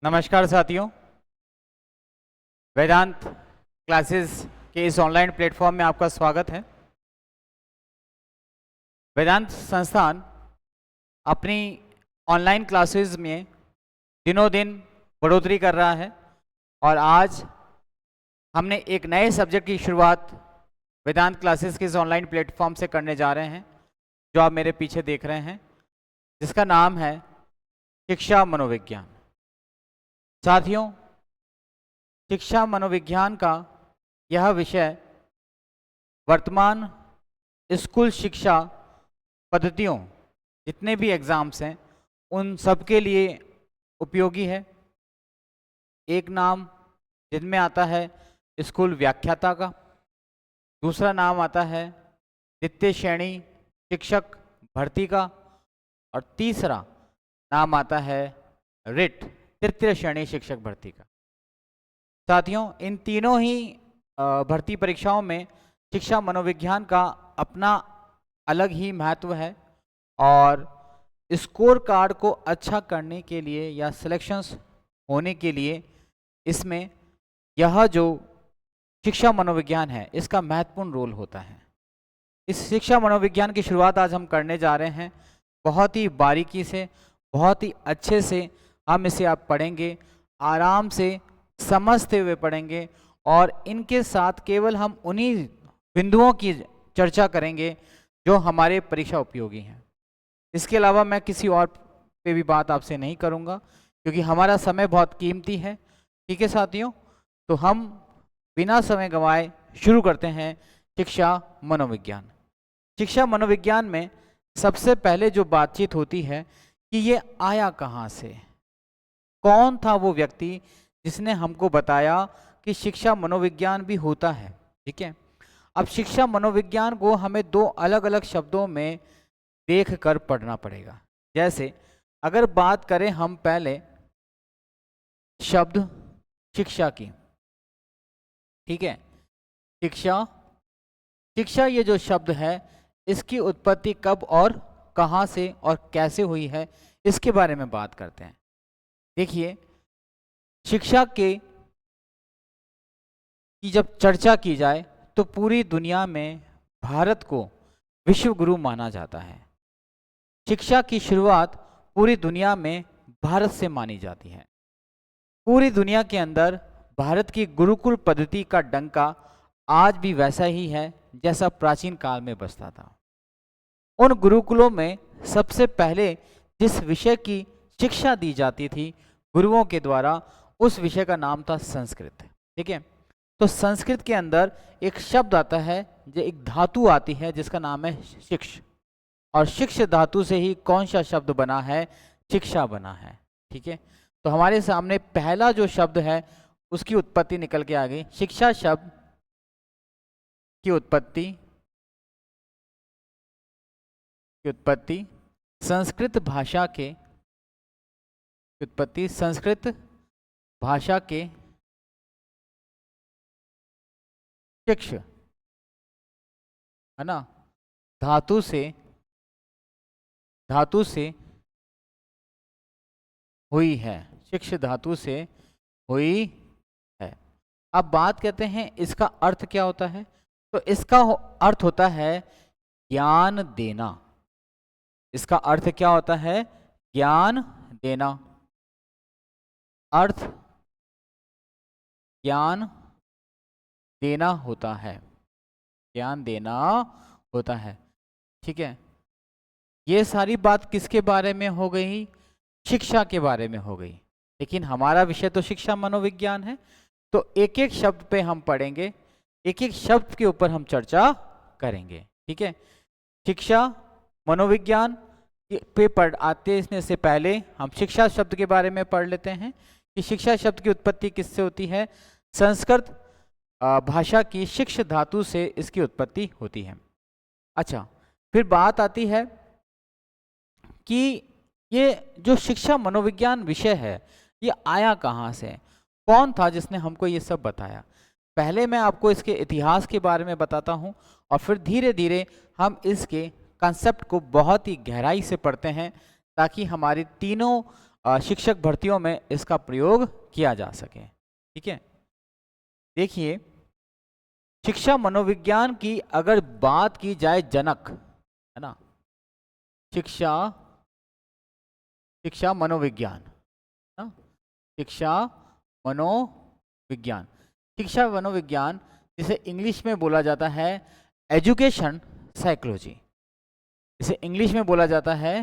नमस्कार साथियों, वेदांत क्लासेस के इस ऑनलाइन प्लेटफॉर्म में आपका स्वागत है। वेदांत संस्थान अपनी ऑनलाइन क्लासेस में दिनों दिन बढ़ोतरी कर रहा है और आज हमने एक नए सब्जेक्ट की शुरुआत वेदांत क्लासेस के इस ऑनलाइन प्लेटफॉर्म से करने जा रहे हैं, जो आप मेरे पीछे देख रहे हैं, जिसका नाम है शिक्षा मनोविज्ञान। साथियों, शिक्षा मनोविज्ञान का यह विषय वर्तमान स्कूल शिक्षा पद्धतियों, जितने भी एग्ज़ाम्स हैं, उन सब के लिए उपयोगी है। एक नाम जिनमें आता है स्कूल व्याख्याता का, दूसरा नाम आता है द्वितीय श्रेणी शिक्षक भर्ती का और तीसरा नाम आता है रिट तृतीय श्रेणी शिक्षक भर्ती का। साथियों, इन तीनों ही भर्ती परीक्षाओं में शिक्षा मनोविज्ञान का अपना अलग ही महत्व है और स्कोर कार्ड को अच्छा करने के लिए या सिलेक्शंस होने के लिए इसमें यह जो शिक्षा मनोविज्ञान है, इसका महत्वपूर्ण रोल होता है। इस शिक्षा मनोविज्ञान की शुरुआत आज हम करने जा रहे हैं। बहुत ही बारीकी से, बहुत ही अच्छे से हम इसे आप पढ़ेंगे, आराम से समझते हुए पढ़ेंगे और इनके साथ केवल हम उन्हीं बिंदुओं की चर्चा करेंगे जो हमारे परीक्षा उपयोगी हैं। इसके अलावा मैं किसी और पे भी बात आपसे नहीं करूंगा, क्योंकि हमारा समय बहुत कीमती है। ठीक है साथियों, तो हम बिना समय गंवाए शुरू करते हैं शिक्षा मनोविज्ञान। शिक्षा मनोविज्ञान में सबसे पहले जो बातचीत होती है कि ये आया कहाँ से, कौन था वो व्यक्ति जिसने हमको बताया कि शिक्षा मनोविज्ञान भी होता है। ठीक है, अब शिक्षा मनोविज्ञान को हमें दो अलग अलग शब्दों में देख कर पढ़ना पड़ेगा। जैसे अगर बात करें हम पहले शब्द शिक्षा की, ठीक है, शिक्षा ये जो शब्द है, इसकी उत्पत्ति कब और कहाँ से और कैसे हुई है, इसके बारे में बात करते हैं। देखिए, शिक्षा की जब चर्चा की जाए तो पूरी दुनिया में भारत को विश्व गुरु माना जाता है। शिक्षा की शुरुआत पूरी दुनिया में भारत से मानी जाती है। पूरी दुनिया के अंदर भारत की गुरुकुल पद्धति का डंका आज भी वैसा ही है जैसा प्राचीन काल में बजता था। उन गुरुकुलों में सबसे पहले जिस विषय की शिक्षा दी जाती थी गुरुओं के द्वारा, उस विषय का नाम था संस्कृत। ठीक है, तो संस्कृत के अंदर एक शब्द आता है, जो एक धातु आती है जिसका नाम है शिक्ष, और शिक्ष धातु से ही कौन सा शब्द बना है, शिक्षा बना है। ठीक है, तो हमारे सामने पहला जो शब्द है उसकी उत्पत्ति निकल के आ गई। शिक्षा शब्द की उत्पत्ति संस्कृत भाषा के संस्कृत भाषा के शिक्ष, है ना, धातु से हुई है। शिक्ष धातु से हुई है। अब बात करते हैं इसका अर्थ क्या होता है। तो इसका अर्थ होता है ज्ञान देना। इसका अर्थ क्या होता है, ज्ञान देना। अर्थ ज्ञान देना होता है, ज्ञान देना होता है। ठीक है, ये सारी बात किसके बारे में हो गई, शिक्षा के बारे में हो गई। लेकिन हमारा विषय तो शिक्षा मनोविज्ञान है, तो एक एक शब्द पे हम पढ़ेंगे, एक एक शब्द के ऊपर हम चर्चा करेंगे। ठीक है, शिक्षा मनोविज्ञान पे आने से पहले हम शिक्षा शब्द के बारे में पढ़ लेते हैं कि शिक्षा शब्द की उत्पत्ति किससे होती है। संस्कृत भाषा की शिक्ष धातु से इसकी उत्पत्ति होती है। अच्छा, फिर बात आती है कि ये जो शिक्षा मनोविज्ञान विषय है, ये आया कहाँ से, कौन था जिसने हमको ये सब बताया। पहले मैं आपको इसके इतिहास के बारे में बताता हूँ और फिर धीरे धीरे हम इसके कंसेप्ट को बहुत ही गहराई से पढ़ते हैं, ताकि हमारी तीनों शिक्षक भर्तियों में इसका प्रयोग किया जा सके। ठीक है, देखिए शिक्षा मनोविज्ञान की अगर बात की जाए जनक, है ना, शिक्षा शिक्षा मनोविज्ञान, ना, शिक्षा मनोविज्ञान, शिक्षा मनोविज्ञान जिसे इंग्लिश में बोला जाता है एजुकेशन साइकोलॉजी, इसे इंग्लिश में बोला जाता है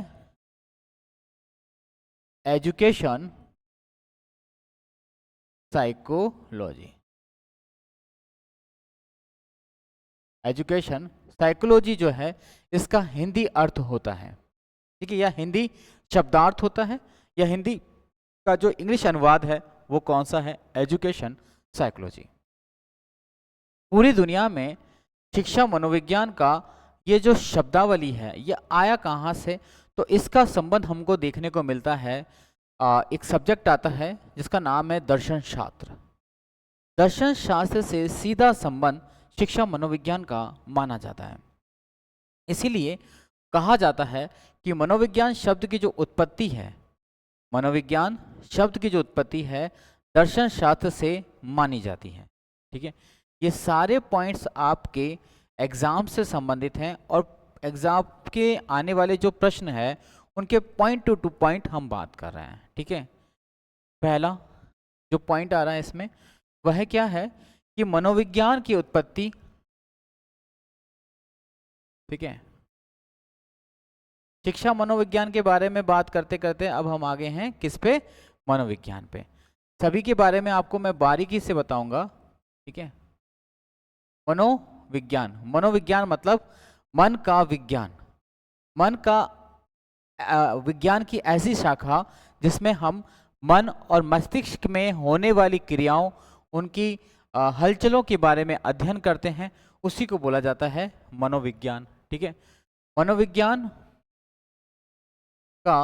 एजुकेशन साइकोलॉजी। एजुकेशन साइकोलॉजी जो है इसका हिंदी अर्थ होता है, ठीक है, यह हिंदी शब्दार्थ होता है, या हिंदी का जो इंग्लिश अनुवाद है वो कौन सा है, एजुकेशन साइकोलॉजी। पूरी दुनिया में शिक्षा मनोविज्ञान का ये जो शब्दावली है ये आया कहाँ से, तो इसका संबंध हमको देखने को मिलता है, एक सब्जेक्ट आता है जिसका नाम है दर्शन शास्त्र। दर्शन शास्त्र से सीधा संबंध शिक्षा मनोविज्ञान का माना जाता है। इसीलिए कहा जाता है कि मनोविज्ञान शब्द की जो उत्पत्ति है, मनोविज्ञान शब्द की जो उत्पत्ति है दर्शन शास्त्र से मानी जाती है। ठीक है, ये सारे पॉइंट्स आपके एग्जाम से संबंधित हैं और एग्जाम के आने वाले जो प्रश्न है उनके पॉइंट टू पॉइंट हम बात कर रहे हैं। ठीक है, पहला जो पॉइंट आ रहा है इसमें वह क्या है कि मनोविज्ञान की उत्पत्ति, ठीक है, शिक्षा मनोविज्ञान के बारे में बात करते करते अब हम आगे हैं किस पे, मनोविज्ञान पे। सभी के बारे में आपको मैं बारीकी से बताऊंगा। ठीक है, मनोविज्ञान, मनोविज्ञान मतलब मन का विज्ञान, मन का विज्ञान की ऐसी शाखा जिसमें हम मन और मस्तिष्क में होने वाली क्रियाओं, उनकी हलचलों के बारे में अध्ययन करते हैं, उसी को बोला जाता है मनोविज्ञान। ठीक है, मनोविज्ञान का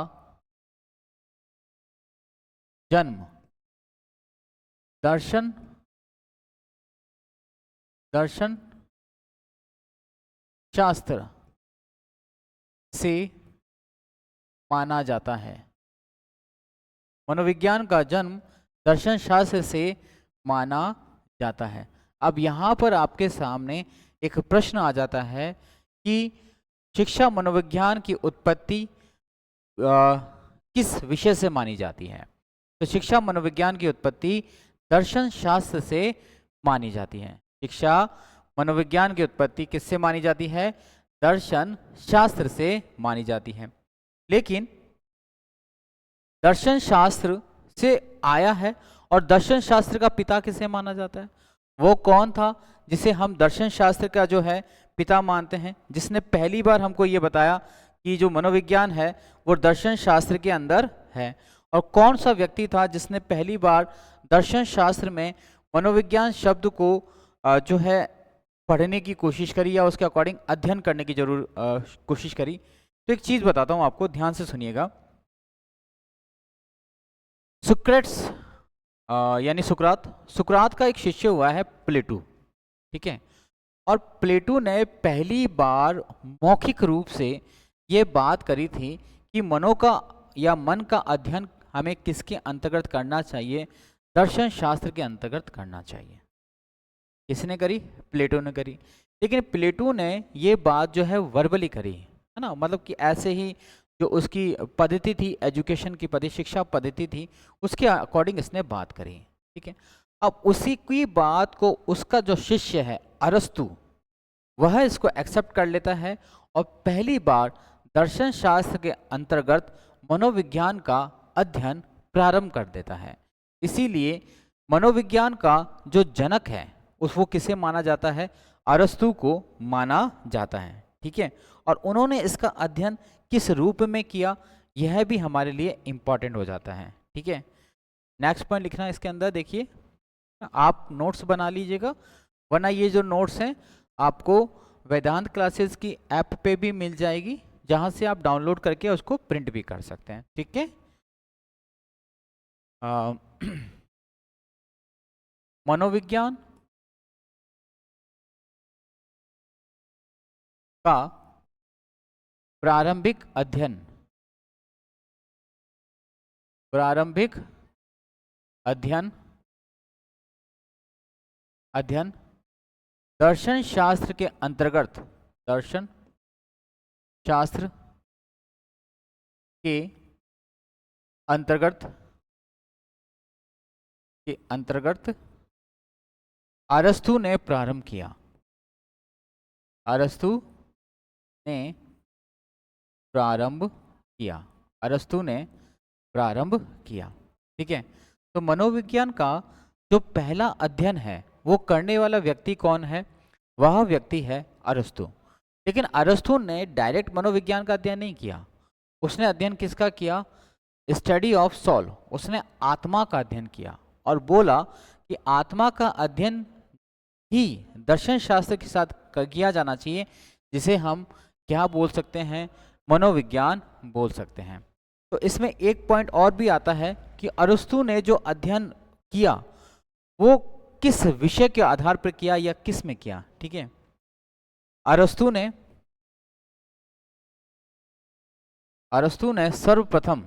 जन्म दर्शन शास्त्र से माना जाता है। मनोविज्ञान का जन्म दर्शन शास्त्र से माना जाता है। अब यहाँ पर आपके सामने एक प्रश्न आ जाता है कि शिक्षा मनोविज्ञान की उत्पत्ति किस विषय से मानी जाती है, तो शिक्षा मनोविज्ञान की उत्पत्ति दर्शन शास्त्र से मानी जाती है। शिक्षा मनोविज्ञान की उत्पत्ति किससे मानी जाती है, दर्शन शास्त्र से मानी जाती है। लेकिन दर्शन शास्त्र से आया है और दर्शन शास्त्र का पिता किसे माना जाता है, वो कौन था जिसे हम दर्शन शास्त्र का जो है पिता मानते हैं, जिसने पहली बार हमको ये बताया कि जो मनोविज्ञान है वो दर्शन शास्त्र के अंदर है, और कौन सा व्यक्ति था जिसने पहली बार दर्शन शास्त्र में मनोविज्ञान शब्द को जो है पढ़ने की कोशिश करी या उसके अकॉर्डिंग अध्ययन करने की कोशिश करी। तो एक चीज बताता हूं आपको, ध्यान से सुनिएगा। सुक्रेट्स यानी सुकरात का एक शिष्य हुआ है प्लेटो। ठीक है, और प्लेटो ने पहली बार मौखिक रूप से ये बात करी थी कि मनो का या मन का अध्ययन हमें किसके अंतर्गत करना चाहिए, दर्शन शास्त्र के अंतर्गत करना चाहिए। किसने करी, प्लेटो ने करी। लेकिन प्लेटो ने ये बात जो है वर्बली करी, है ना, मतलब कि ऐसे ही जो उसकी पद्धति थी, एजुकेशन की पद्धति, शिक्षा पद्धति थी, उसके अकॉर्डिंग इसने बात करी। ठीक है, अब उसी की बात को उसका जो शिष्य है अरस्तु, वह इसको एक्सेप्ट कर लेता है और पहली बार दर्शन शास्त्र के अंतर्गत मनोविज्ञान का अध्ययन प्रारंभ कर देता है। इसीलिए मनोविज्ञान का जो जनक है वो किसे माना जाता है, अरस्तु को माना जाता है। ठीक है, और उन्होंने इसका अध्ययन किस रूप में किया, यह भी हमारे लिए इंपॉर्टेंट हो जाता है। ठीक है, नेक्स्ट पॉइंट लिखना इसके अंदर, देखिए आप नोट्स बना लीजिएगा, वरना ये जो नोट्स हैं आपको वेदांत क्लासेस की ऐप पे भी मिल जाएगी, जहां से आप डाउनलोड करके उसको प्रिंट भी कर सकते हैं। ठीक है, मनोविज्ञान का प्रारंभिक अध्ययन प्रारंभिक अध्ययन दर्शन शास्त्र के अंतर्गत, दर्शन शास्त्र के अंतर्गत अरस्तु ने प्रारंभ किया। अरस्तु ने प्रारंभ किया। ठीक है, तो मनोविज्ञान का जो पहला अध्ययन है वो करने वाला व्यक्ति कौन है? वह व्यक्ति है अरस्तु। लेकिन अरस्तु ने डायरेक्ट मनोविज्ञान का अध्ययन नहीं किया। उसने अध्ययन किसका किया? Study of soul. उसने आत्मा का अध्ययन किया और बोला कि आत्मा का अध्ययन ही दर्शन शास्त्र के साथ किया जाना चाहिए, जिसे हम क्या बोल सकते हैं? मनोविज्ञान बोल सकते हैं। तो इसमें एक पॉइंट और भी आता है कि अरस्तु ने जो अध्ययन किया वो किस विषय के आधार पर किया या किस में किया। ठीक है, अरस्तु ने सर्वप्रथम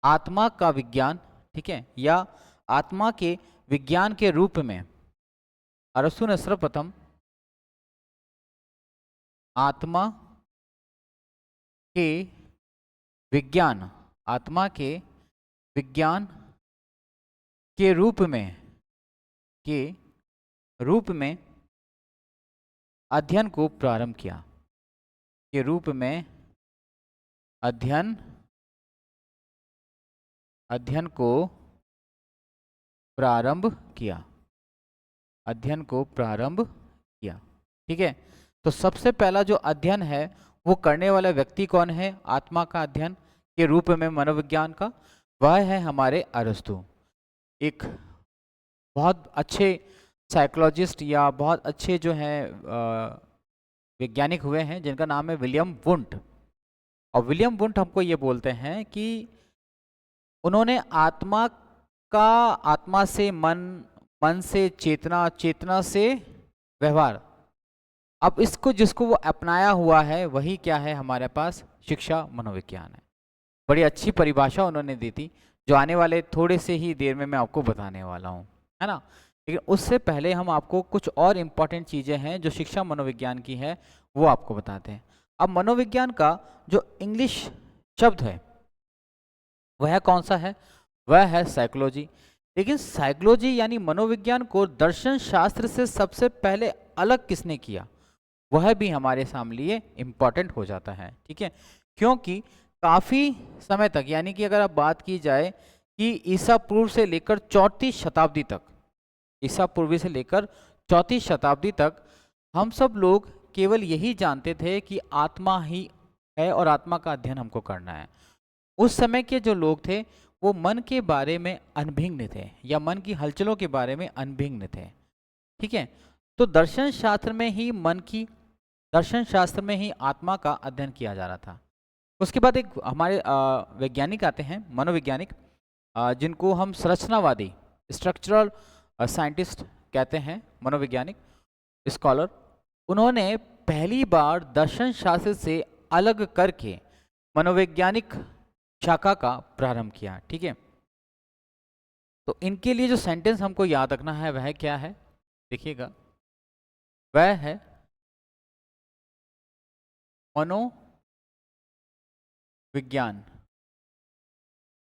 आत्मा का विज्ञान, ठीक है, या आत्मा के विज्ञान के रूप में अरस्तु ने सर्वप्रथम आत्मा के विज्ञान के रूप में अध्ययन को प्रारंभ किया। अध्ययन को प्रारंभ किया। ठीक है, तो सबसे पहला जो अध्ययन है वो करने वाला व्यक्ति कौन है? आत्मा का अध्ययन के रूप में मनोविज्ञान का, वह है हमारे अरस्तु। एक बहुत अच्छे साइकोलॉजिस्ट या बहुत अच्छे जो हैं वैज्ञानिक हुए हैं जिनका नाम है विलियम वुंट। और विलियम वुंट हमको ये बोलते हैं कि उन्होंने आत्मा से मन, मन से चेतना, चेतना से व्यवहार, अब इसको जिसको वो अपनाया हुआ है वही क्या है हमारे पास? शिक्षा मनोविज्ञान है। बड़ी अच्छी परिभाषा उन्होंने दी थी जो आने वाले थोड़े से ही देर में मैं आपको बताने वाला हूँ, है ना। लेकिन उससे पहले हम आपको कुछ और इम्पॉर्टेंट चीज़ें हैं जो शिक्षा मनोविज्ञान की है वो आपको बताते हैं। अब मनोविज्ञान का जो इंग्लिश शब्द है वह कौन सा है? वह है साइकोलॉजी। लेकिन साइकोलॉजी यानी मनोविज्ञान को दर्शन शास्त्र से सबसे पहले अलग किसने किया? वह भी हमारे सामने इम्पॉर्टेंट हो जाता है। ठीक है, क्योंकि काफ़ी समय तक, यानी कि अगर आप बात की जाए कि ईसा पूर्व से लेकर 4वीं शताब्दी तक, ईसा पूर्व से लेकर 4वीं शताब्दी तक हम सब लोग केवल यही जानते थे कि आत्मा ही है और आत्मा का अध्ययन हमको करना है। उस समय के जो लोग थे वो मन के बारे में अनभिज्ञ थे या मन की हलचलों के बारे में अनभिज्ञ थे। ठीक है, तो दर्शन शास्त्र में ही आत्मा का अध्ययन किया जा रहा था। उसके बाद एक हमारे वैज्ञानिक आते हैं, मनोवैज्ञानिक, जिनको हम संरचनावादी, स्ट्रक्चरल साइंटिस्ट कहते हैं, मनोवैज्ञानिक स्कॉलर। उन्होंने पहली बार दर्शन शास्त्र से अलग करके मनोवैज्ञानिक शाखा का प्रारंभ किया। ठीक है, तो इनके लिए जो सेंटेंस हमको याद रखना है वह क्या है? देखिएगा, वह है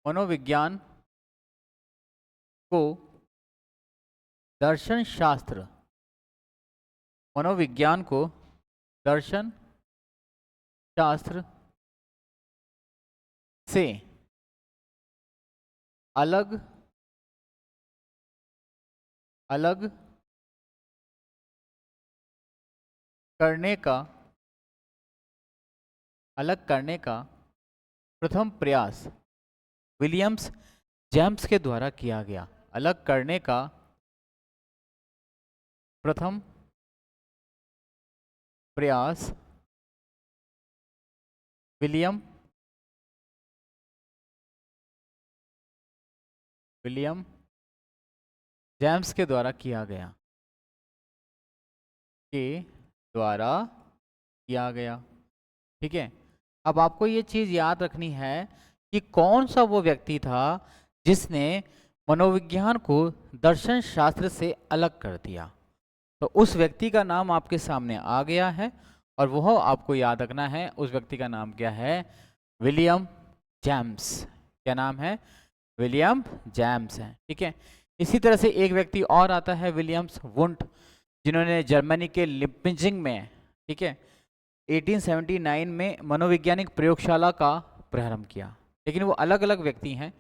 मनोविज्ञान को दर्शन शास्त्र, मनोविज्ञान को दर्शन शास्त्र से अलग करने का प्रथम प्रयास विलियम्स जेम्स के द्वारा किया गया। अलग करने का प्रथम प्रयास विलियम जेम्स के द्वारा किया गया। के द्वारा किया गया। ठीक है, अब आपको ये चीज याद रखनी है कि कौन सा वो व्यक्ति था जिसने मनोविज्ञान को दर्शन शास्त्र से अलग कर दिया। तो उस व्यक्ति का नाम आपके सामने आ गया है और वह आपको याद रखना है। उस व्यक्ति का नाम क्या है? William James. क्या नाम है? विलियम जेम्स है। ठीक है, इसी तरह से एक व्यक्ति और आता है विलियम्स वुंट, जिन्होंने जर्मनी के लिप्जिंग में, ठीक है, 1879 में मनोवैज्ञानिक प्रयोगशाला का प्रारंभ किया। लेकिन वो अलग अलग व्यक्ति हैं।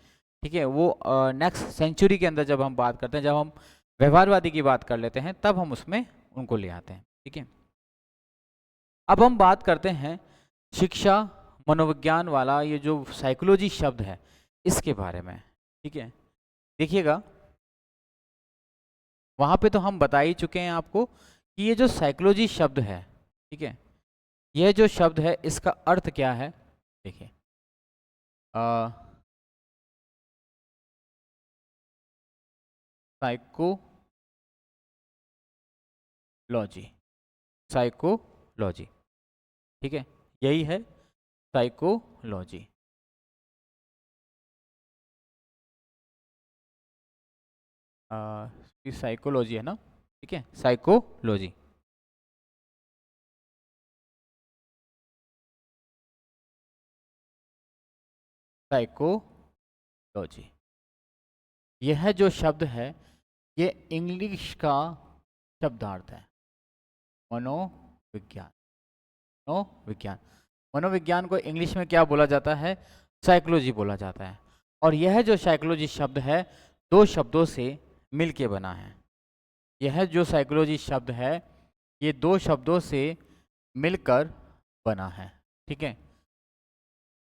ठीक है, वो नेक्स्ट सेंचुरी के अंदर जब हम बात करते हैं, जब हम व्यवहारवादी की बात कर लेते हैं, तब हम उसमें उनको ले आते हैं। ठीक है, अब हम बात करते हैं शिक्षा मनोविज्ञान वाला ये जो साइकोलॉजी शब्द है इसके बारे में। ठीक है, देखिएगा, वहां पे तो हम बता ही चुके हैं आपको कि ये जो साइकोलॉजी शब्द है, ठीक है, यह जो शब्द है इसका अर्थ क्या है। देखिए, साइकोलॉजी, साइकोलॉजी, ठीक है, यही है साइकोलॉजी। साइकोलॉजी है ना, ठीक है, साइकोलॉजी। साइकोलॉजी, यह जो शब्द है ये इंग्लिश का शब्दार्थ है मनोविज्ञान। मनोविज्ञान, मनोविज्ञान को इंग्लिश में क्या बोला जाता है? साइकोलॉजी बोला जाता है। और यह जो साइकोलॉजी शब्द है दो शब्दों से मिलके बना है। यह जो साइकोलॉजी शब्द है ये दो शब्दों से मिलकर बना है। ठीक है,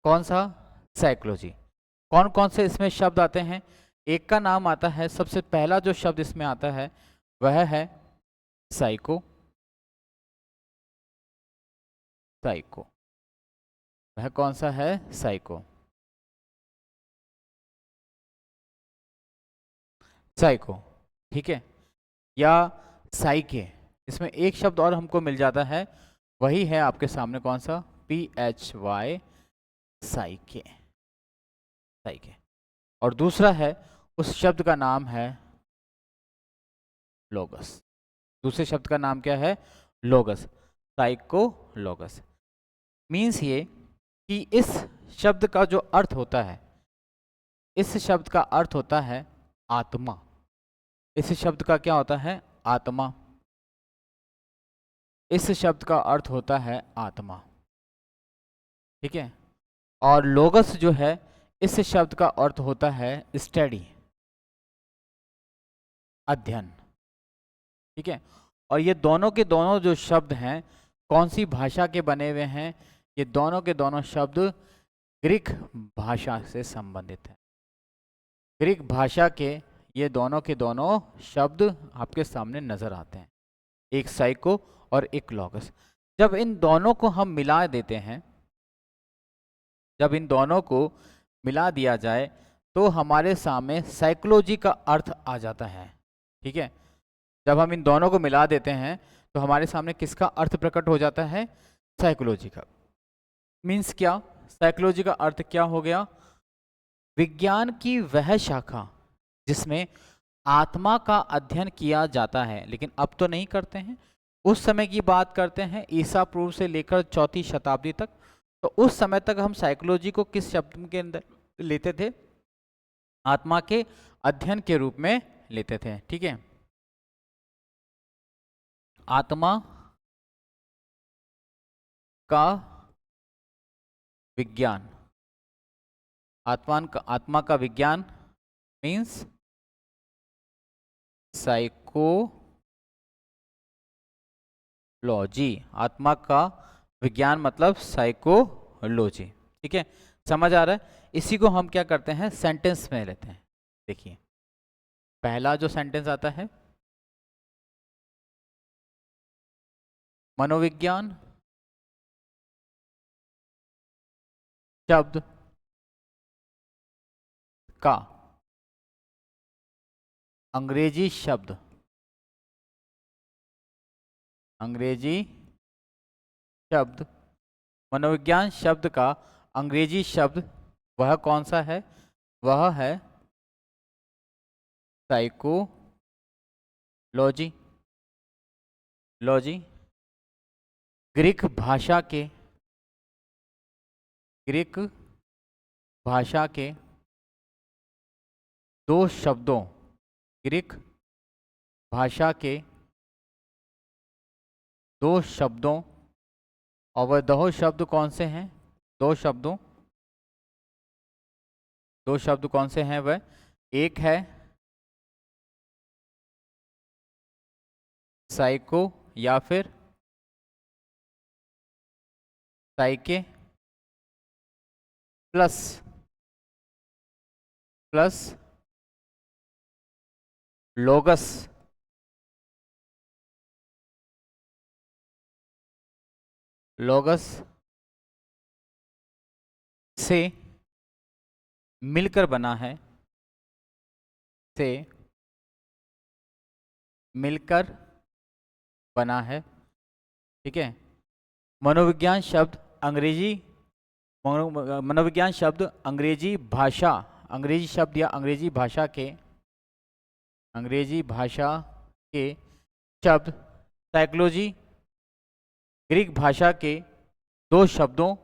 कौन सा? साइकोलॉजी। कौन कौन से इसमें शब्द आते हैं? एक का नाम आता है, सबसे पहला जो शब्द इसमें आता है वह है साइको। साइको, वह कौन सा है? साइको। साइको, ठीक है, या साइके। इसमें एक शब्द और हमको मिल जाता है, वही है आपके सामने कौन सा? PHY, साइके। साइके। और दूसरा है, उस शब्द का नाम है लोगस। दूसरे शब्द का नाम क्या है? लोगस, साइकोलोगस। मीन्स ये कि इस शब्द का जो अर्थ होता है, इस शब्द का अर्थ होता है आत्मा। इस शब्द का क्या होता है? आत्मा। इस शब्द का अर्थ होता है आत्मा। ठीक है, और लोगस जो है इस शब्द का अर्थ होता है स्टडी, अध्ययन। ठीक है, और ये दोनों के दोनों जो शब्द हैं कौन सी भाषा के बने हुए हैं? ये दोनों के दोनों शब्द ग्रीक भाषा से संबंधित है। ग्रीक भाषा के ये दोनों के दोनों शब्द आपके सामने नजर आते हैं, एक साइको और एक लोगस। जब इन दोनों को हम मिला देते हैं, जब इन दोनों को मिला दिया जाए तो हमारे सामने साइकोलॉजी का अर्थ आ जाता है। ठीक है, जब हम इन दोनों को मिला देते हैं तो हमारे सामने किसका अर्थ प्रकट हो जाता है? साइकोलॉजी का। मीन्स क्या? साइकोलॉजी का अर्थ क्या हो गया? विज्ञान की वह शाखा जिसमें आत्मा का अध्ययन किया जाता है, लेकिन अब तो नहीं करते हैं, उस समय की बात करते हैं ईसा पूर्व से लेकर 4वीं शताब्दी तक। तो उस समय तक हम साइकोलॉजी को किस शब्द के अंदर लेते थे? आत्मा के अध्ययन के रूप में लेते थे। ठीक है, आत्मा का विज्ञान, आत्मा का विज्ञान मीन्स साइकोलॉजी। आत्मा का विज्ञान मतलब साइकोलॉजी। ठीक है, समझ आ रहा है? इसी को हम क्या करते हैं? सेंटेंस में लेते हैं। देखिए, पहला जो सेंटेंस आता है, मनोविज्ञान शब्द का अंग्रेजी शब्द, अंग्रेजी शब्द, मनोविज्ञान शब्द का अंग्रेजी शब्द वह कौन सा है? वह है साइकोलॉजी। लॉजी। ग्रीक भाषा के दो शब्दों, ग्रीक भाषा के दो शब्दों, और वह दो शब्द कौन से हैं? दो शब्द कौन से हैं? वह एक है साइको या फिर साइके प्लस लोगस। से मिलकर बना है, ठीक है। मनोविज्ञान शब्द अंग्रेजी भाषा, अंग्रेजी शब्द या अंग्रेजी भाषा के शब्द साइकोलॉजी, ग्रीक भाषा के दो शब्दों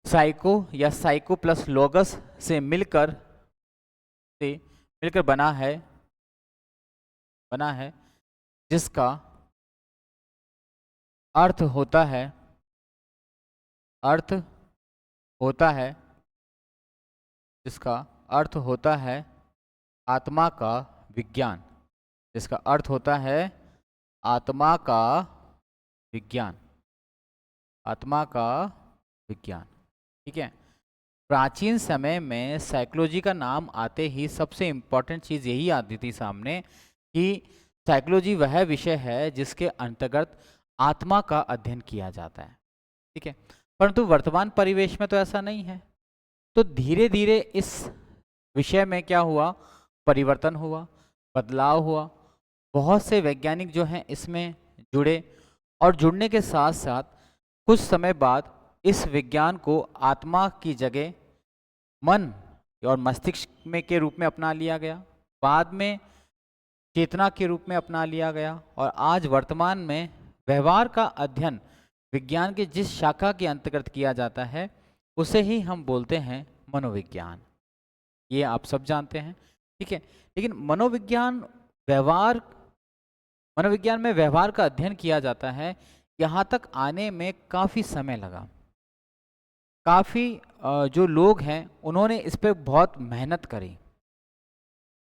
साइको या साइको प्लस लोगस से मिलकर बना है, जिसका अर्थ होता है आत्मा का विज्ञान। जिसका अर्थ होता है आत्मा का विज्ञान, ठीक है। प्राचीन समय में साइकोलॉजी का नाम आते ही सबसे इम्पोर्टेंट चीज़ यही आती थी सामने कि साइकोलॉजी वह विषय है जिसके अंतर्गत आत्मा का अध्ययन किया जाता है, ठीक है। परंतु वर्तमान परिवेश में तो ऐसा नहीं है। तो धीरे धीरे इस विषय में क्या हुआ? परिवर्तन हुआ, बदलाव हुआ। बहुत से वैज्ञानिक जो हैं इसमें जुड़े, और जुड़ने के साथ साथ कुछ समय बाद इस विज्ञान को आत्मा की जगह मन और मस्तिष्क में के रूप में अपना लिया गया, बाद में चेतना के रूप में अपना लिया गया, और आज वर्तमान में व्यवहार का अध्ययन विज्ञान के जिस शाखा के अंतर्गत किया जाता है उसे ही हम बोलते हैं मनोविज्ञान। ये आप सब जानते हैं, ठीक है। लेकिन मनोविज्ञान में व्यवहार का अध्ययन किया जाता है, यहाँ तक आने में काफ़ी समय लगा। काफ़ी जो लोग हैं उन्होंने इस पर बहुत मेहनत करी,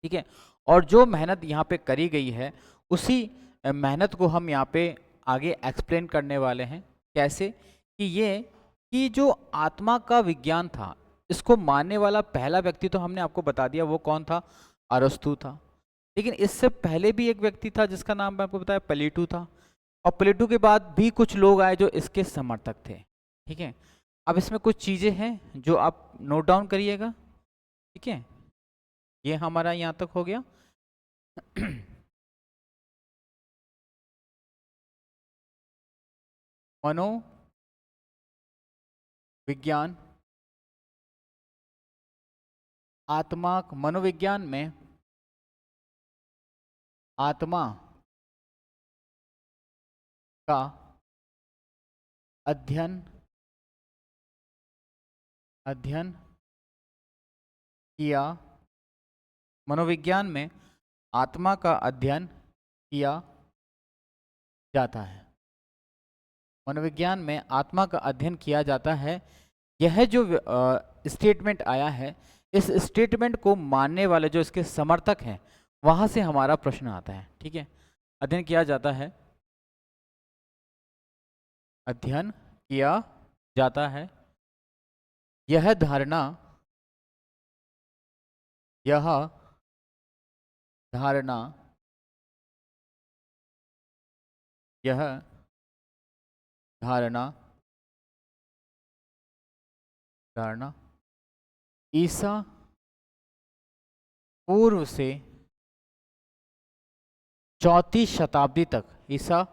ठीक है। और जो मेहनत यहाँ पे करी गई है उसी मेहनत को हम यहाँ पे आगे एक्सप्लेन करने वाले हैं। कैसे? कि जो आत्मा का विज्ञान था, इसको मानने वाला पहला व्यक्ति तो हमने आपको बता दिया, वो कौन था? अरस्तु था। लेकिन इससे पहले भी एक व्यक्ति था जिसका नाम मैं आपको बताया, प्लेटो था। और प्लेटो के बाद भी कुछ लोग आए जो इसके समर्थक थे, ठीक है। अब इसमें कुछ चीज़ें हैं जो आप नोट डाउन करिएगा, ठीक है। ये हमारा यहाँ तक हो गया। मनोविज्ञान मनोविज्ञान में आत्मा का अध्ययन किया, मनोविज्ञान में आत्मा का अध्ययन किया जाता है। मनोविज्ञान में आत्मा का अध्ययन किया जाता है। यह जो स्टेटमेंट आया है, इस स्टेटमेंट को मानने वाले जो इसके समर्थक हैं वहाँ से हमारा प्रश्न आता है, ठीक है। अध्ययन किया जाता है, अध्ययन किया जाता है। यह धारणा ईसा पूर्व से 34 शताब्दी तक, ईसा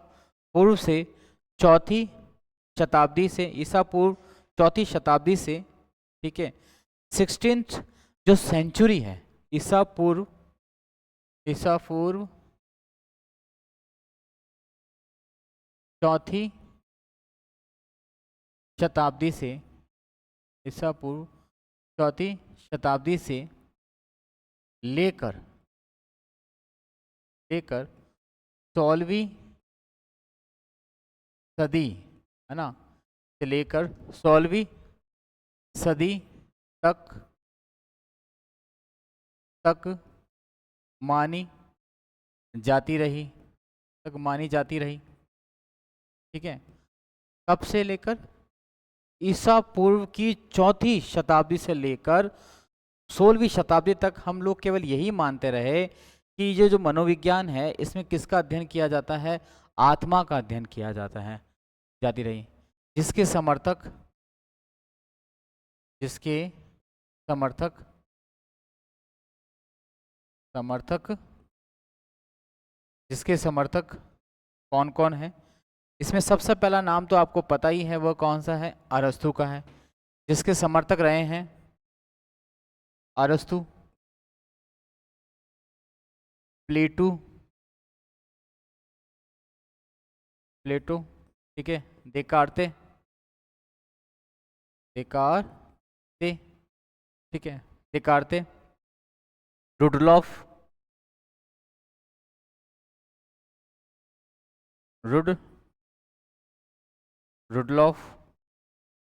पूर्व से चौथी शताब्दी से, ईसा पूर्व चौथी शताब्दी से, ठीक है, 16th जो सेंचुरी है, ईसा पूर्व चौथी शताब्दी से, ईसा पूर्व चौथी शताब्दी से लेकर 16वीं सदी, है ना, से लेकर 16वीं सदी तक मानी जाती रही, ठीक है। कब से लेकर? ईसा पूर्व की चौथी शताब्दी से लेकर 16वीं शताब्दी तक हम लोग केवल यही मानते रहे कि ये जो मनोविज्ञान है इसमें किसका अध्ययन किया जाता है? आत्मा का अध्ययन किया जाता है, जाती रही, जिसके समर्थक कौन कौन है? इसमें सबसे पहला नाम तो आपको पता ही है, वह कौन सा है? अरस्तु का है, जिसके समर्थक रहे हैं अरस्तु, प्लेटो, ठीक है, देकार्ते, ठीक है, देकार्ते, रुडलॉफ,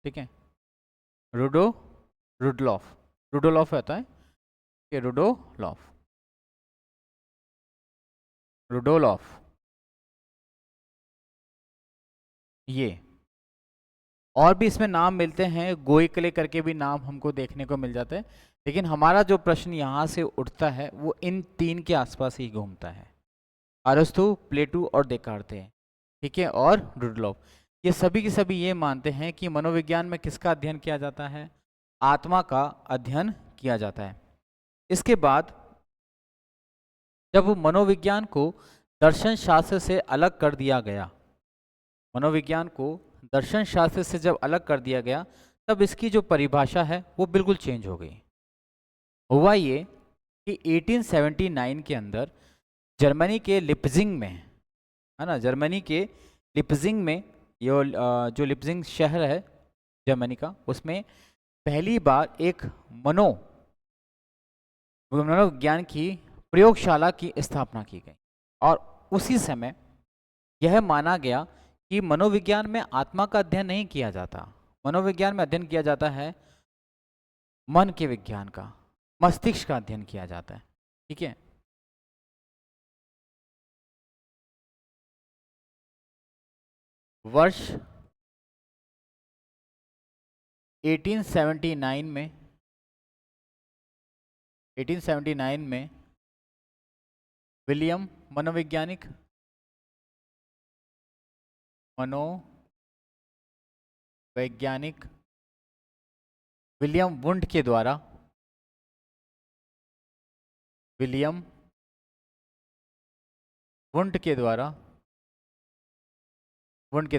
ठीक है, रुडोलॉफ होता है कि रुडोलॉफ, ये और भी इसमें नाम मिलते हैं, गोइकले करके भी नाम हमको देखने को मिल जाता है, लेकिन हमारा जो प्रश्न यहाँ से उठता है वो इन तीन के आसपास ही घूमता है, अरस्तु, प्लेटो और देकार्ते, ठीक है, और रुडलॉफ। ये सभी के सभी ये मानते हैं कि मनोविज्ञान में किसका अध्ययन किया जाता है? आत्मा का अध्ययन किया जाता है। इसके बाद जब मनोविज्ञान को दर्शन शास्त्र से अलग कर दिया गया, जब अलग कर दिया गया, तब इसकी जो परिभाषा है वो बिल्कुल चेंज हो गई। हुआ ये कि 1879 के अंदर जर्मनी के लिप्जिंग में, है ना, जर्मनी के लिप्जिंग में, ये जो लिप्जिंग शहर है जर्मनी का, उसमें पहली बार एक मनोविज्ञान की प्रयोगशाला की स्थापना की गई, और उसी समय यह माना गया कि मनोविज्ञान में आत्मा का अध्ययन नहीं किया जाता, मनोविज्ञान में अध्ययन किया जाता है मन के विज्ञान का, मस्तिष्क का अध्ययन किया जाता है, ठीक है। वर्ष 1879 में विलियम मनोवैज्ञानिक विलियम वुंड के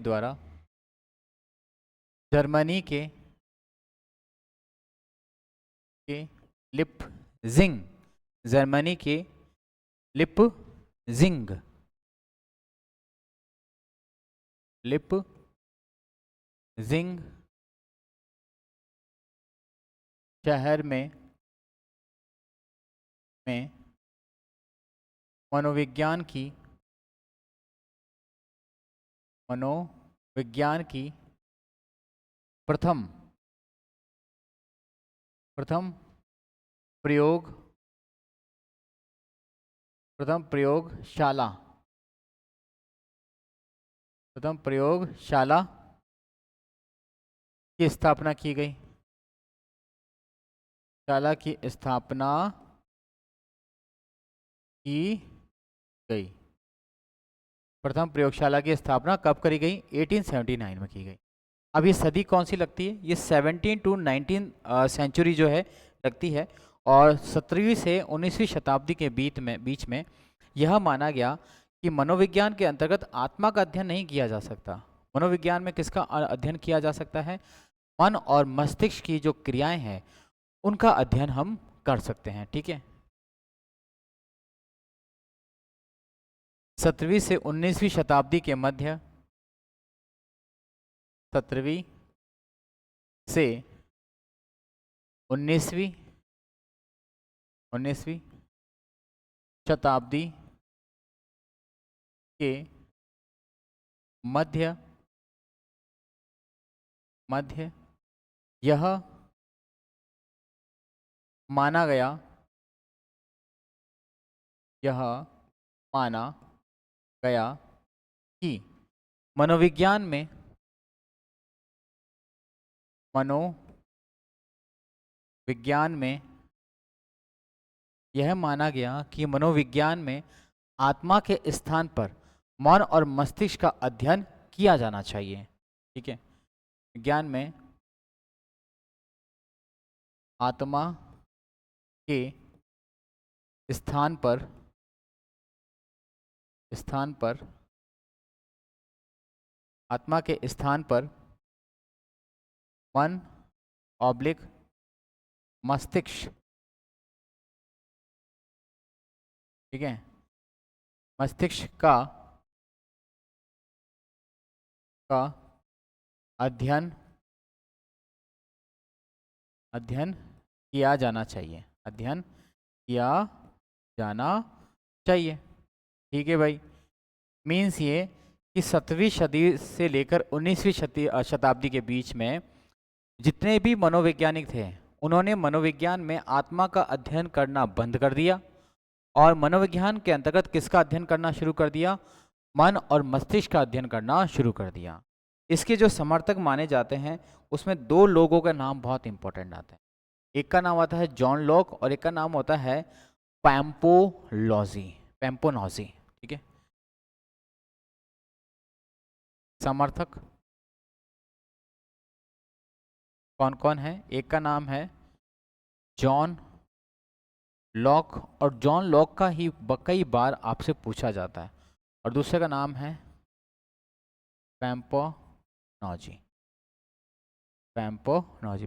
द्वारा, जर्मनी के लिप्जिंग शहर में मनोविज्ञान की प्रथम प्रयोगशाला की स्थापना की गई, प्रथम प्रयोगशाला की स्थापना कब करी गई? 1879 में की गई। अब ये सदी कौन सी लगती है? ये 17 to 19 सेंचुरी जो है लगती है, और 17वीं से 19वीं शताब्दी के बीच में यह माना गया कि मनोविज्ञान के अंतर्गत आत्मा का अध्ययन नहीं किया जा सकता। मनोविज्ञान में किसका अध्ययन किया जा सकता है? मन और मस्तिष्क की जो क्रियाएं हैं उनका अध्ययन हम कर सकते हैं। ठीक है। 17वीं से 19वीं शताब्दी के मध्य, 17वीं से 19वीं 19वीं शताब्दी के मध्य मध्य यह माना गया यह माना गया कि मनोविज्ञान में यह माना गया कि मनोविज्ञान में आत्मा के स्थान पर मन और मस्तिष्क का अध्ययन किया जाना चाहिए। ठीक है। विज्ञान में आत्मा के स्थान पर आत्मा के स्थान पर मन ऑब्लिक मस्तिष्क, ठीक है, मस्तिष्क का अध्ययन किया जाना चाहिए। ठीक है भाई। मीन्स ये कि 17वीं सदी से लेकर 19वीं शताब्दी के बीच में जितने भी मनोवैज्ञानिक थे उन्होंने मनोविज्ञान में आत्मा का अध्ययन करना बंद कर दिया और मनोविज्ञान के अंतर्गत किसका अध्ययन करना शुरू कर दिया? मन और मस्तिष्क का अध्ययन करना शुरू कर दिया। इसके जो समर्थक माने जाते हैं उसमें दो लोगों का नाम बहुत इंपॉर्टेंट आता है। एक का नाम आता है जॉन लॉक और एक का नाम होता है पैम्पोनॉजी। ठीक है। समर्थक कौन कौन है? एक का नाम है जॉन लॉक और जॉन लॉक का ही कई बार आपसे पूछा जाता है, और दूसरे का नाम है पैम्पोनॉजी।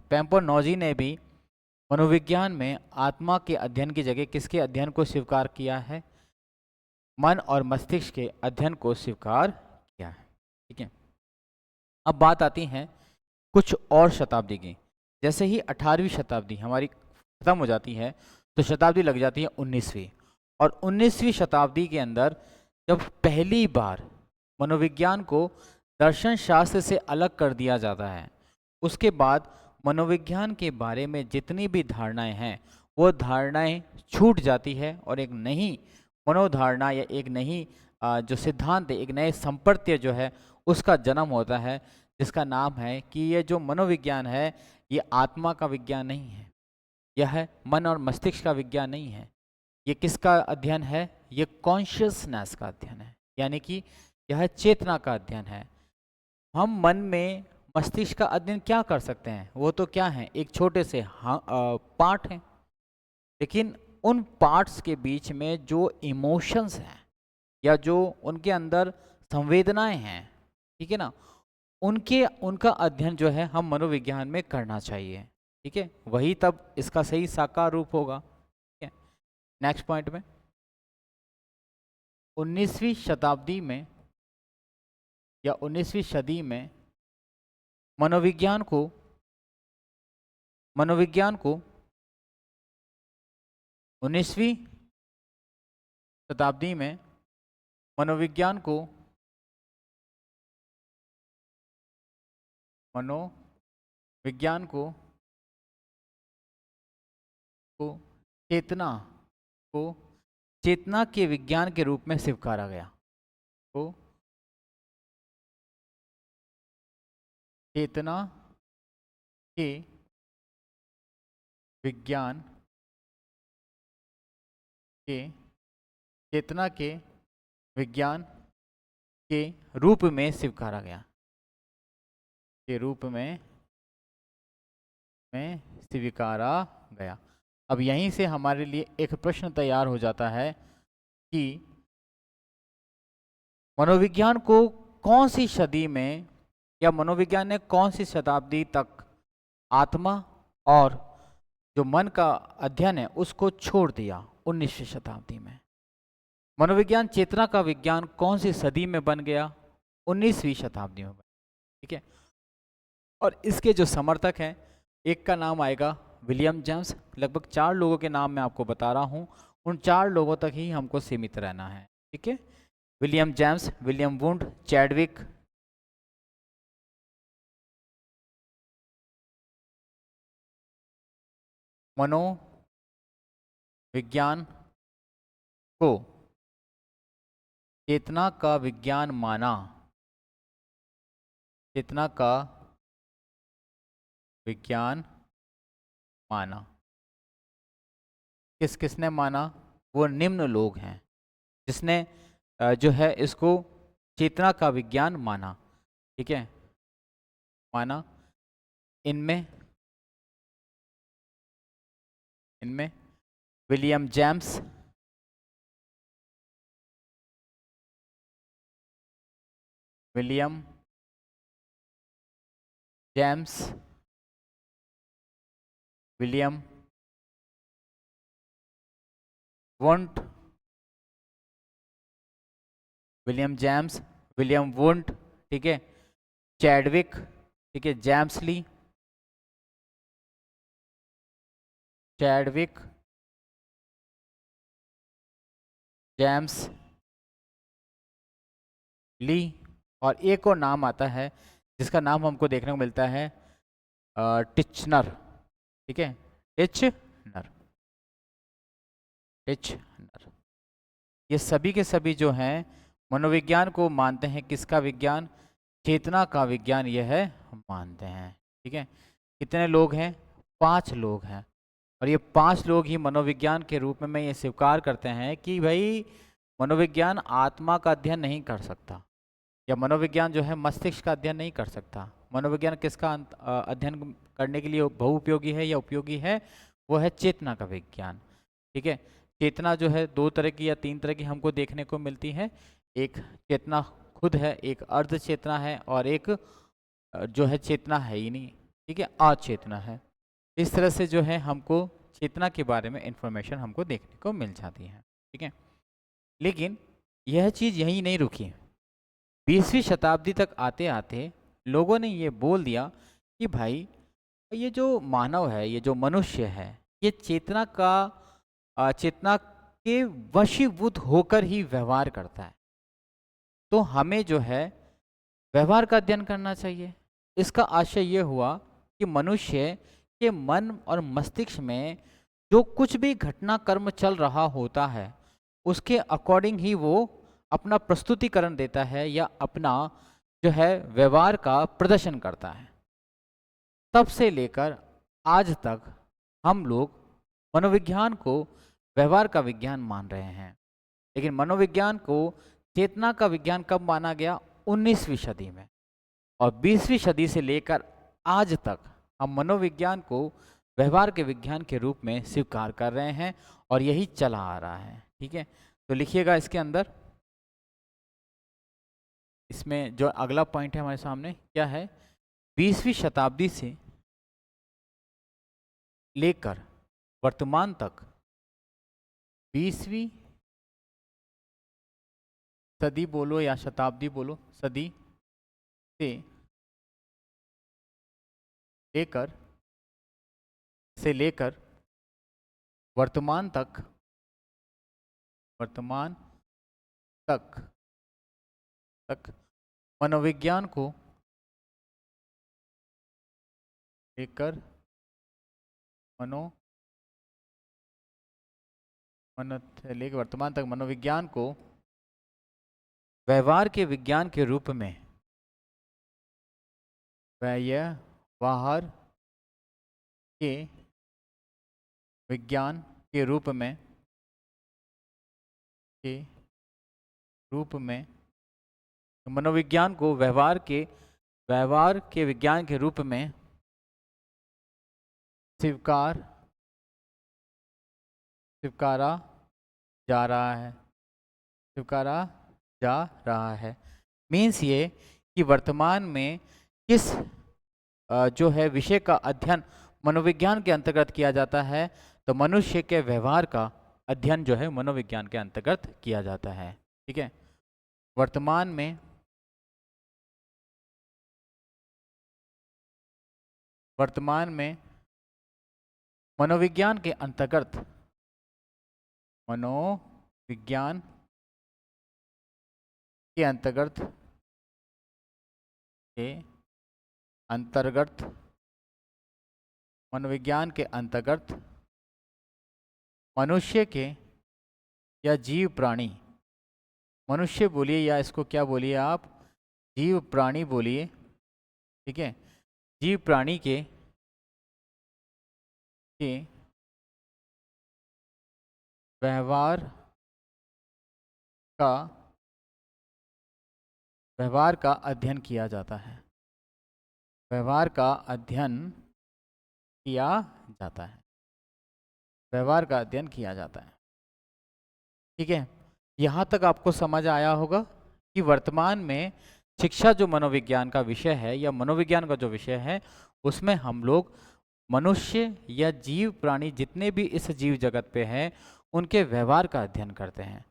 पैम्पोनॉजी ने भी मनोविज्ञान में आत्मा के अध्ययन की जगह किसके अध्ययन को स्वीकार किया है? मन और मस्तिष्क के अध्ययन को स्वीकार किया है। ठीक है। अब बात आती है कुछ और शताब्दी की। जैसे ही 18वीं शताब्दी हमारी खत्म हो जाती है तो शताब्दी लग जाती है 19वीं, और 19वीं शताब्दी के अंदर जब पहली बार मनोविज्ञान को दर्शन शास्त्र से अलग कर दिया जाता है, उसके बाद मनोविज्ञान के बारे में जितनी भी धारणाएं हैं वो धारणाएं छूट जाती है और एक नई मनोधारणा या एक नई जो सिद्धांत है, एक नए संप्रत्य जो है उसका जन्म होता है, जिसका नाम है कि ये जो मनोविज्ञान है ये आत्मा का विज्ञान नहीं है, यह मन और मस्तिष्क का विज्ञान नहीं है। ये किसका अध्ययन है? ये कॉन्शियसनेस का अध्ययन है, यानी कि यह चेतना का अध्ययन है। हम मन में मस्तिष्क का अध्ययन क्या कर सकते हैं? वो तो क्या है, एक छोटे से पार्ट हैं, लेकिन उन पार्ट्स के बीच में जो इमोशंस हैं या जो उनके अंदर संवेदनाएं हैं, ठीक है ना, उनका अध्ययन जो है हम मनोविज्ञान में करना चाहिए। ठीक है। वही तब इसका सही साकार रूप होगा। ठीक है। नेक्स्ट पॉइंट में 19वीं शताब्दी में या 19वीं सदी में मनोविज्ञान को 19वीं शताब्दी में मनोविज्ञान को चेतना के विज्ञान के रूप में स्वीकारा गया। तो चेतना के विज्ञान के रूप में स्वीकारा गया, अब यहीं से हमारे लिए एक प्रश्न तैयार हो जाता है कि मनोविज्ञान को कौन सी सदी में या मनोविज्ञान ने कौन सी शताब्दी तक आत्मा और जो मन का अध्ययन है उसको छोड़ दिया? 19वीं शताब्दी में। मनोविज्ञान चेतना का विज्ञान कौन सी सदी में बन गया? 19वीं शताब्दी में। ठीक है। और इसके जो समर्थक हैं, एक का नाम आएगा विलियम जेम्स। लगभग 4 लोगों के नाम मैं आपको बता रहा हूँ, उन 4 लोगों तक ही हमको सीमित रहना है। ठीक है। William James, William wound, Chadwick, मनोविज्ञान को चेतना का विज्ञान माना, चेतना का विज्ञान माना। किस किसने माना? वो निम्न लोग हैं जिसने जो है इसको चेतना का विज्ञान माना। ठीक है, माना। इनमें इनमें William James, William James, William wound, William James, William wound, ठीक है, चैडविक, ठीक है, जेम्स ली, चैडविक, जेम्स ली, और एक और नाम आता है जिसका नाम हमको देखने को मिलता है टिचनर। ठीक है, टिचनर, टिचनर। ये सभी के सभी जो हैं मनोविज्ञान को मानते हैं। किसका विज्ञान? चेतना का विज्ञान यह मानते हैं। ठीक है, कितने लोग हैं? 5 लोग हैं। और ये 5 लोग ही मनोविज्ञान के रूप में ये स्वीकार करते हैं कि भाई मनोविज्ञान आत्मा का अध्ययन नहीं कर सकता, या मनोविज्ञान जो है मस्तिष्क का अध्ययन नहीं कर सकता। मनोविज्ञान किसका अध्ययन करने के लिए बहुउपयोगी है या उपयोगी है? वो है चेतना का विज्ञान। ठीक है, चेतना जो है 2 तरह की या 3 तरह की हमको देखने को मिलती है। एक चेतना खुद है, एक अर्ध चेतना है, और एक जो है चेतना है ही नहीं। ठीक है, अचेतना है। इस तरह से जो है हमको चेतना के बारे में इंफॉर्मेशन हमको देखने को मिल जाती है। ठीक है, लेकिन यह चीज़ यहीं नहीं रुकी। 20वीं शताब्दी तक आते आते लोगों ने ये बोल दिया कि भाई ये जो मानव है, ये जो मनुष्य है, ये चेतना का चेतना के वशीभूत होकर ही व्यवहार करता है। तो हमें जो है व्यवहार का अध्ययन करना चाहिए। इसका आशय ये हुआ कि मनुष्य के मन और मस्तिष्क में जो कुछ भी घटना कर्म चल रहा होता है उसके अकॉर्डिंग ही वो अपना प्रस्तुतिकरण देता है या अपना जो है व्यवहार का प्रदर्शन करता है। तब से लेकर आज तक हम लोग मनोविज्ञान को व्यवहार का विज्ञान मान रहे हैं। लेकिन मनोविज्ञान को चेतना का विज्ञान कब माना गया? 19वीं सदी में। और 20वीं सदी से लेकर आज तक हम मनोविज्ञान को व्यवहार के विज्ञान के रूप में स्वीकार कर रहे हैं, और यही चला आ रहा है। ठीक है, तो लिखिएगा इसके अंदर, इसमें जो अगला पॉइंट है हमारे सामने क्या है? 20वीं शताब्दी से लेकर वर्तमान तक, 20वीं सदी बोलो या शताब्दी बोलो, सदी से लेकर वर्तमान तक, वर्तमान तक तक मनोविज्ञान को लेकर लेकर वर्तमान तक मनोविज्ञान को व्यवहार के विज्ञान के रूप में, व्यवहार के विज्ञान के रूप में मनोविज्ञान को व्यवहार के विज्ञान के रूप में स्वीकारा जा रहा है, स्वीकारा जा रहा है। मीन्स ये कि वर्तमान में किस जो है विषय का अध्ययन मनोविज्ञान के अंतर्गत किया जाता है, तो मनुष्य के व्यवहार का अध्ययन जो है मनोविज्ञान के अंतर्गत किया जाता है। ठीक है, वर्तमान में मनोविज्ञान के अंतर्गत मनोविज्ञान के अंतर्गत के अंतर्गत मनोविज्ञान के अंतर्गत मनुष्य के या जीव प्राणी, मनुष्य बोलिए या इसको क्या बोलिए आप, जीव प्राणी बोलिए। ठीक है, जीव प्राणी के व्यवहार का अध्ययन किया जाता है। व्यवहार का अध्ययन किया जाता है। व्यवहार का अध्ययन किया जाता है। ठीक है, यहाँ तक आपको समझ आया होगा कि वर्तमान में शिक्षा जो मनोविज्ञान का विषय है या मनोविज्ञान का जो विषय है, उसमें हम लोग मनुष्य या जीव प्राणी जितने भी इस जीव जगत पे हैं उनके व्यवहार का अध्ययन करते हैं।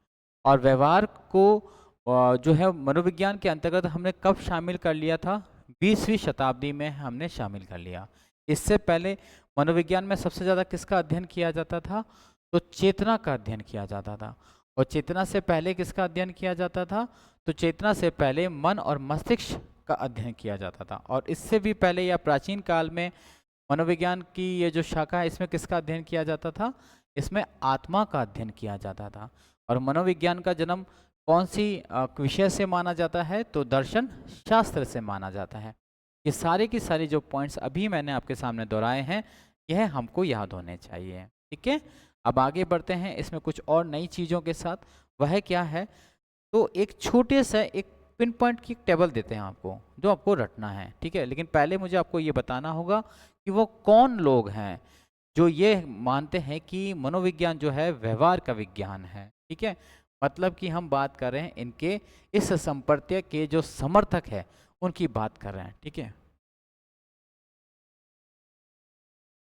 और व्यवहार को जो है मनोविज्ञान के अंतर्गत हमने कब शामिल कर लिया था, 20वीं शताब्दी में हमने शामिल कर लिया। इससे पहले मनोविज्ञान में सबसे ज़्यादा किसका अध्ययन किया जाता था, तो चेतना का अध्ययन किया जाता था। और चेतना से पहले किसका अध्ययन किया जाता था, तो चेतना से पहले मन और मस्तिष्क का अध्ययन किया जाता था। और इससे भी पहले या प्राचीन काल में मनोविज्ञान की ये जो शाखा है इसमें किसका अध्ययन किया जाता था, इसमें आत्मा का अध्ययन किया जाता था। और मनोविज्ञान का जन्म कौन सी विषय से माना जाता है, तो दर्शन शास्त्र से माना जाता है। ये सारे की सारी जो पॉइंट्स अभी मैंने आपके सामने दोहराए हैं यह हमको याद होने चाहिए। ठीक है, अब आगे बढ़ते हैं इसमें कुछ और नई चीज़ों के साथ। वह क्या है, तो एक छोटे से एक पिन पॉइंट की टेबल देते हैं आपको जो आपको रटना है। ठीक है, लेकिन पहले मुझे आपको ये बताना होगा कि वो कौन लोग हैं जो ये मानते हैं कि मनोविज्ञान जो है व्यवहार का विज्ञान है। ठीक है, मतलब कि हम बात कर रहे हैं इनके इस संप्रत्यय के जो समर्थक है उनकी बात कर रहे हैं। ठीक है,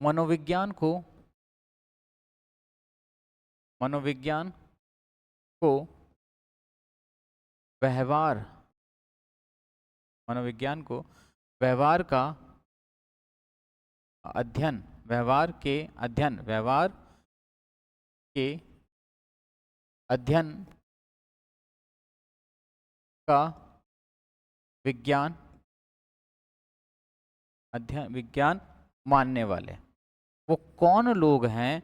मनोविज्ञान को व्यवहार मनोविज्ञान को व्यवहार का अध्ययन व्यवहार के अध्ययन का विज्ञान मानने वाले वो कौन लोग हैं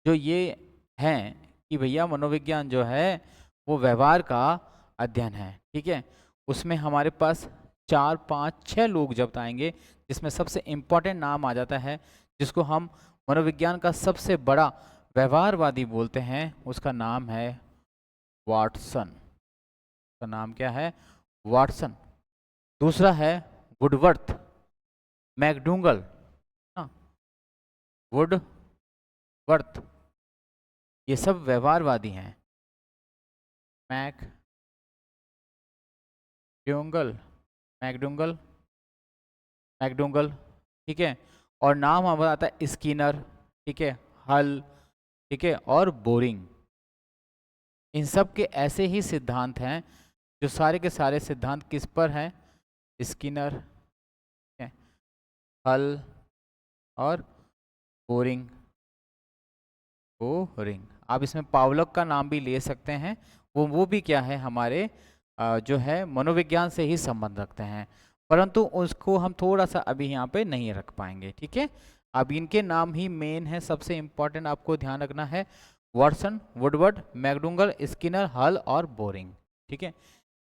जो ये हैं कि भैया मनोविज्ञान जो है वो व्यवहार का अध्ययन है। ठीक है, उसमें हमारे पास 4 5 6 लोग जब आएंगे जिसमें सबसे इम्पोर्टेंट नाम आ जाता है जिसको हम मनोविज्ञान का सबसे बड़ा व्यवहारवादी बोलते हैं, उसका नाम है वाटसन। उसका नाम क्या है, वाटसन। दूसरा है वुडवर्थ, मैकडूगल, वुडवर्थ, ये सब व्यवहारवादी हैं। McDougall McDougall. ठीक है, और नाम हमारा आता है स्किनर। ठीक है, हल। ठीक है, और बोरिंग। इन सब के ऐसे ही सिद्धांत हैं जो सारे के सारे सिद्धांत किस पर हैं, स्किनर, हल और बोरिंग। आप इसमें पावलोव का नाम भी ले सकते हैं, वो भी क्या है हमारे जो है मनोविज्ञान से ही संबंध रखते हैं, परंतु उसको हम थोड़ा सा अभी यहाँ पे नहीं रख पाएंगे। ठीक है, अब इनके नाम ही मेन है, सबसे इम्पोर्टेंट आपको ध्यान रखना है, वाटसन, वुडवर्ड, मैकडूगल, स्किनर, हल और बोरिंग। ठीक है,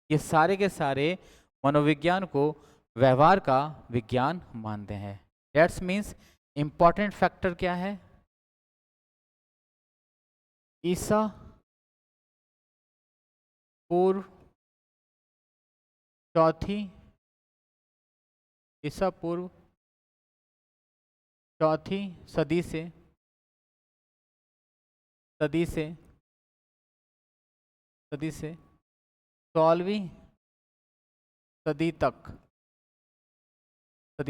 ये सारे के सारे मनोविज्ञान को व्यवहार का विज्ञान मानते हैं। दैट्स मीन्स इम्पॉर्टेंट फैक्टर क्या है, ईसा पूर्व चौथी सदी से 16वीं सदी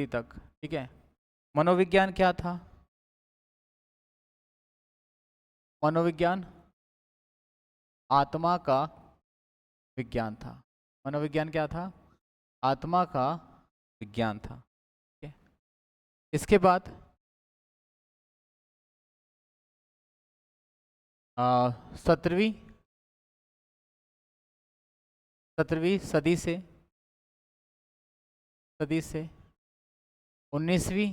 तक, ठीक है। मनोविज्ञान क्या था? मनोविज्ञान आत्मा का विज्ञान था। मनोविज्ञान क्या था? आत्मा का विज्ञान था, ठीक है। इसके बाद 17वीं सदी से 19वीं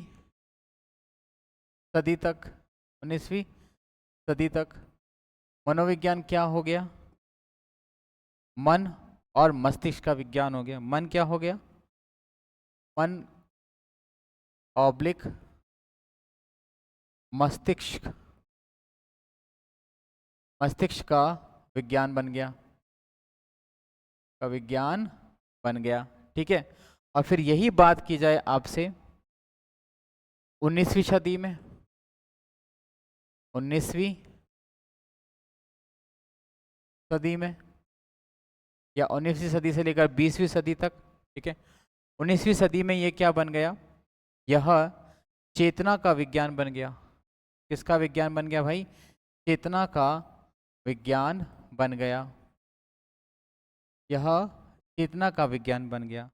सदी तक 19वीं सदी तक मनोविज्ञान क्या हो गया? मन और मस्तिष्क का विज्ञान हो गया। मन क्या हो गया? मन ऑब्लिक मस्तिष्क, मस्तिष्क का विज्ञान बन गया, का विज्ञान बन गया, ठीक है। और फिर यही बात की जाए आपसे 19वीं सदी में, 19वीं सदी में या 19वीं सदी से लेकर 20वीं सदी तक, ठीक है। 19वीं सदी में ये क्या बन गया? यह चेतना का विज्ञान बन गया। किसका विज्ञान बन गया भाई? चेतना का विज्ञान बन गया। यह चेतना का विज्ञान बन गया।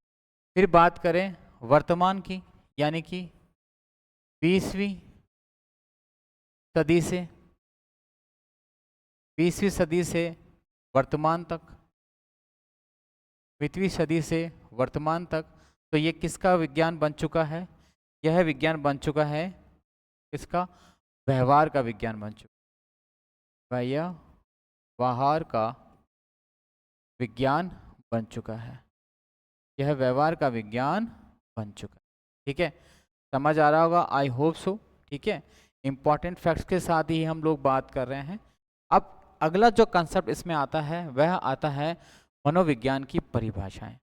फिर बात करें वर्तमान की, यानी कि 20वीं सदी से, 20वीं सदी से वर्तमान तक, 20वीं सदी से वर्तमान तक, तो ये किसका विज्ञान बन चुका है? यह विज्ञान बन चुका है किसका? व्यवहार का विज्ञान बन चुका है। व्यवहार का विज्ञान बन चुका है। यह व्यवहार का विज्ञान बन चुका है, ठीक है। समझ आ रहा होगा, आई होप सो, ठीक है। इंपॉर्टेंट फैक्ट्स के साथ ही हम लोग बात कर रहे हैं। अब अगला जो कंसेप्ट इसमें आता है वह आता है मनोविज्ञान की परिभाषाएं।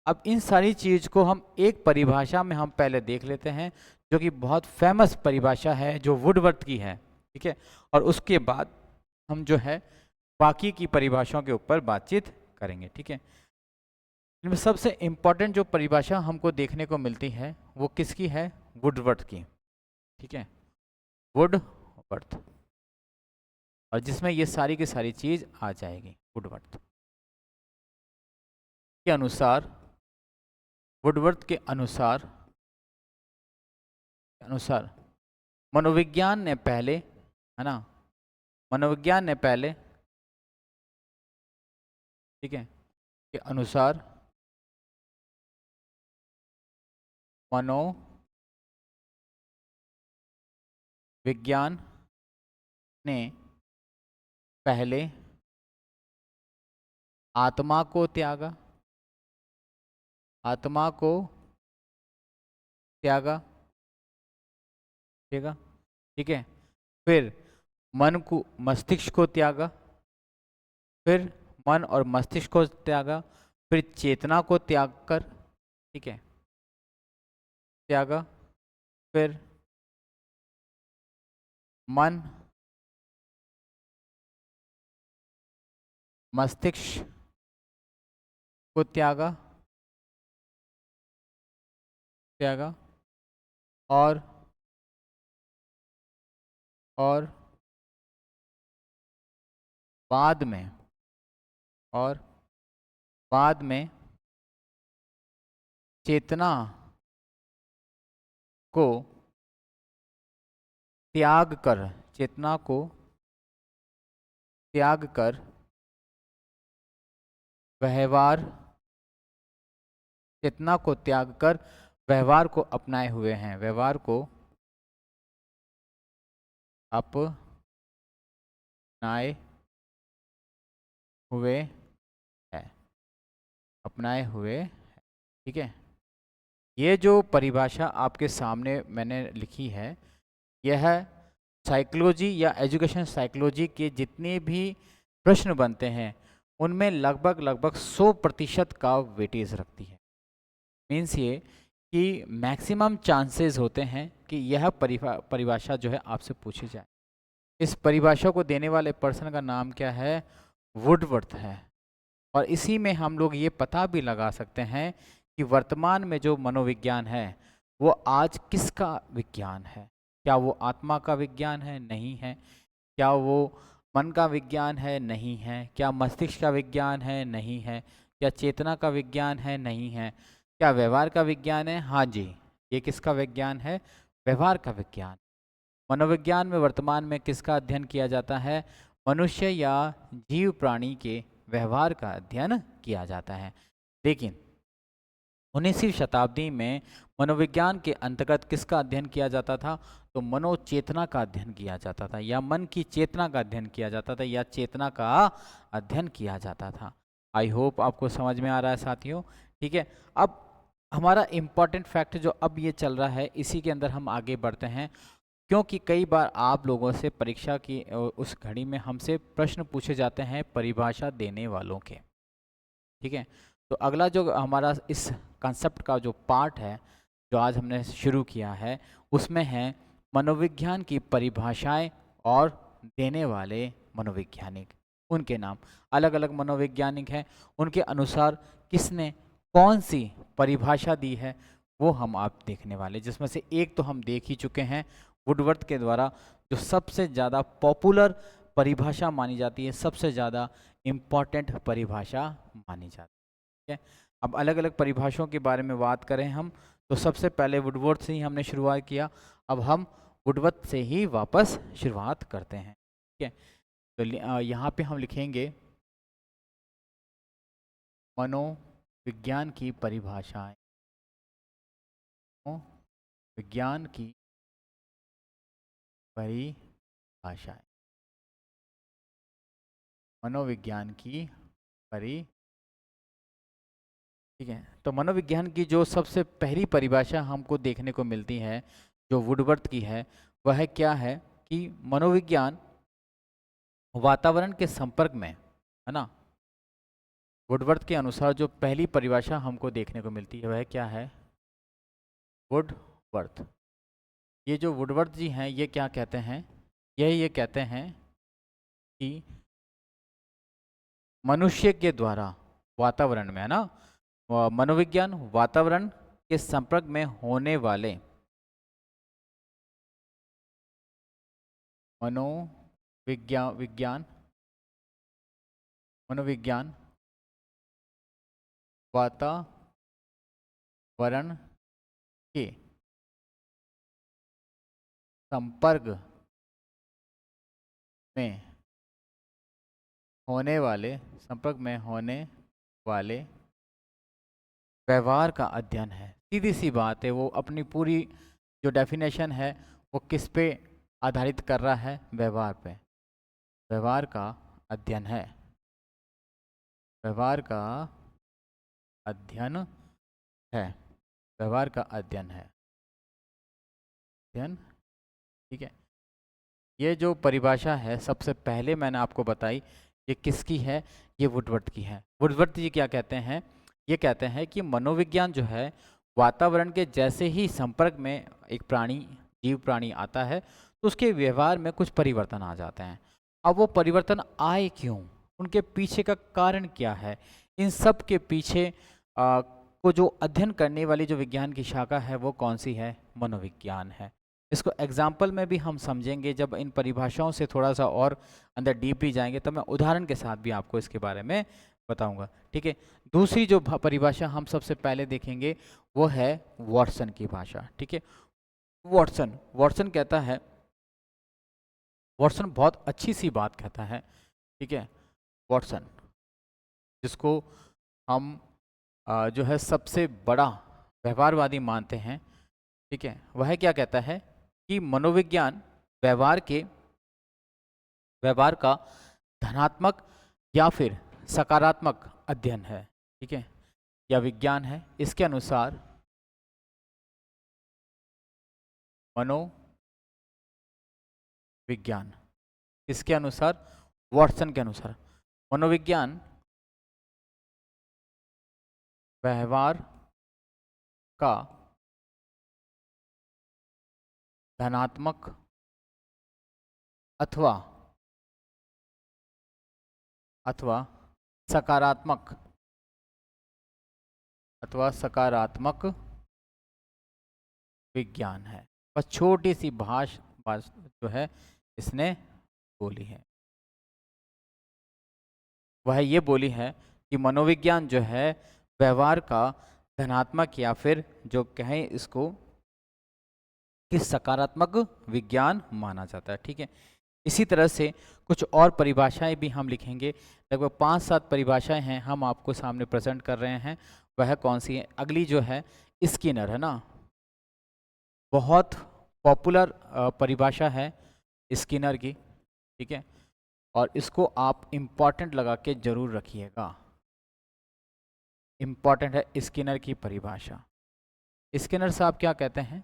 अब इन सारी चीज़ को हम एक परिभाषा में हम पहले देख लेते हैं, जो कि बहुत फेमस परिभाषा है, जो वुडवर्थ की है, ठीक है। और उसके बाद हम जो है बाकी की परिभाषाओं के ऊपर बातचीत करेंगे, ठीक है। इनमें सबसे इम्पॉर्टेंट जो परिभाषा हमको देखने को मिलती है वो किसकी है? वुडवर्थ की, ठीक है, वुडवर्थ। और जिसमें ये सारी की सारी चीज आ जाएगी वुडवर्थ के अनुसार। वुडवर्थ के अनुसार मनोविज्ञान ने पहले, है ना, मनोविज्ञान ने पहले, ठीक है, के अनुसार मनोविज्ञान ने पहले आत्मा को त्यागा, आत्मा को त्यागा, ठीक है। फिर मन को, मस्तिष्क को त्यागा, फिर मन और मस्तिष्क को त्यागा, फिर चेतना को त्याग कर, ठीक है, त्यागा, फिर मन, मस्तिष्क को त्यागा, और बाद में चेतना को त्याग कर, चेतना को त्याग कर व्यवहार, चेतना को त्याग कर व्यवहार को अपनाए हुए हैं, व्यवहार को अपनाए हुए है, अपनाए हुए है, ठीक है। ये जो परिभाषा आपके सामने मैंने लिखी है, यह साइकोलॉजी या एजुकेशन साइकोलॉजी के जितने भी प्रश्न बनते हैं उनमें लगभग 100% का वेटेज रखती है। मीन्स ये कि मैक्सिमम चांसेस होते हैं कि यह परिभाषा जो है आपसे पूछी जाए। इस परिभाषा को देने वाले पर्सन का नाम क्या है? वुडवर्थ है, और इसी में हम लोग ये पता भी लगा सकते हैं कि वर्तमान में जो मनोविज्ञान है वो आज किसका विज्ञान है। क्या वो आत्मा का विज्ञान है? नहीं है। क्या वो मन का विज्ञान है? नहीं है। क्या मस्तिष्क का विज्ञान है? नहीं है। क्या चेतना का विज्ञान है? नहीं है। क्या व्यवहार का विज्ञान है? हाँ जी, ये किसका विज्ञान है? व्यवहार का विज्ञान। मनोविज्ञान में वर्तमान में किसका अध्ययन किया जाता है? मनुष्य या जीव प्राणी के व्यवहार का अध्ययन किया जाता है। लेकिन 19वीं शताब्दी में मनोविज्ञान के अंतर्गत किसका अध्ययन किया जाता था? तो मनोचेतना का अध्ययन किया जाता था, या मन की चेतना का अध्ययन किया जाता था, या चेतना का अध्ययन किया जाता था। आई होप आपको समझ में आ रहा है साथियों। ठीक है, अब हमारा इम्पॉर्टेंट फैक्ट जो अब ये चल रहा है, इसी के अंदर हम आगे बढ़ते हैं, क्योंकि कई बार आप लोगों से परीक्षा की उस घड़ी में हमसे प्रश्न पूछे जाते हैं परिभाषा देने वालों के। ठीक है, तो अगला जो हमारा इस कंसेप्ट का जो पार्ट है जो आज हमने शुरू किया है, उसमें है मनोविज्ञान की परिभाषाएं और देने वाले मनोवैज्ञानिक। उनके नाम, अलग अलग मनोवैज्ञानिक हैं, उनके अनुसार किसने कौन सी परिभाषा दी है वो हम आप देखने वाले, जिसमें से एक तो हम देख ही चुके हैं, वुडवर्थ के द्वारा जो सबसे ज़्यादा पॉपुलर परिभाषा मानी जाती है, सबसे ज़्यादा इम्पॉर्टेंट परिभाषा मानी जाती है। अब अलग अलग परिभाषाओं के बारे में बात करें हम, तो सबसे पहले वुडवर्थ से ही हमने शुरुआत किया, अब हम वुडवर्थ से ही वापस शुरुआत करते हैं। ठीक है, तो यहाँ पे हम लिखेंगे मनोविज्ञान की परिभाषाएं। विज्ञान की परिभाषाएं, मनोविज्ञान की परि ठीक है, तो मनोविज्ञान की जो सबसे पहली परिभाषा हमको देखने को मिलती है जो वुडवर्थ की है, वह क्या है कि मनोविज्ञान वातावरण के संपर्क में, है ना। वुडवर्थ के अनुसार जो पहली परिभाषा हमको देखने को मिलती है वह क्या है? वुडवर्थ, ये जो वुडवर्थ जी हैं ये क्या कहते हैं? ये कहते हैं कि मनुष्य के द्वारा वातावरण में, है ना, मनोविज्ञान वातावरण के संपर्क में होने वाले मनोविज्ञान मनोविज्ञान वातावरण के संपर्क में होने वाले व्यवहार का अध्ययन है। सीधी सी बात है, वो अपनी पूरी जो डेफिनेशन है वो किस पे आधारित कर रहा है? व्यवहार पे। व्यवहार का अध्ययन है, व्यवहार का अध्ययन है, व्यवहार का अध्ययन है, अध्ययन। ठीक है, ये जो परिभाषा है सबसे पहले मैंने आपको बताई, ये किसकी है? ये वुडवर्थ की है। वुडवर्थ जी क्या कहते हैं? ये कहते हैं कि मनोविज्ञान जो है वातावरण के जैसे ही संपर्क में एक प्राणी, जीव प्राणी आता है तो उसके व्यवहार में कुछ परिवर्तन आ जाते हैं। अब वो परिवर्तन आए क्यों, उनके पीछे का कारण क्या है, इन सब के पीछे को जो अध्ययन करने वाली जो विज्ञान की शाखा है वो कौन सी है? मनोविज्ञान है। इसको एग्जाम्पल में भी हम समझेंगे, जब इन परिभाषाओं से थोड़ा सा और अंदर डीपली जाएंगे तो मैं उदाहरण के साथ भी आपको इसके बारे में बताऊंगा। ठीक है, दूसरी जो परिभाषा हम सबसे पहले देखेंगे वो है वॉटसन की भाषा। ठीक है, वॉटसन वॉटसन कहता है, वॉटसन बहुत अच्छी सी बात कहता है। ठीक है, वॉटसन जिसको हम जो है सबसे बड़ा व्यवहारवादी मानते हैं, ठीक है, वह क्या कहता है कि मनोविज्ञान व्यवहार का धनात्मक या फिर सकारात्मक अध्ययन है। ठीक है, या विज्ञान है। इसके अनुसार मनोविज्ञान, इसके अनुसार, वॉटसन के अनुसार, मनोविज्ञान व्यवहार का धनात्मक अथवा सकारात्मक अथवा सकारात्मक विज्ञान है। बस छोटी सी भाष जो है इसने बोली है, वह ये बोली है कि मनोविज्ञान जो है व्यवहार का धनात्मक या फिर जो कहें इसको कि सकारात्मक विज्ञान माना जाता है। ठीक है, इसी तरह से कुछ और परिभाषाएं भी हम लिखेंगे, लगभग 5-7 परिभाषाएं हैं हम आपको सामने प्रेजेंट कर रहे हैं। वह कौन सी है? अगली जो है स्किनर है ना, बहुत पॉपुलर परिभाषा है स्किनर की। ठीक है, और इसको आप इम्पॉर्टेंट लगा के जरूर रखिएगा। इम्पॉर्टेंट है स्किनर की परिभाषा। स्किनर साहब क्या कहते हैं?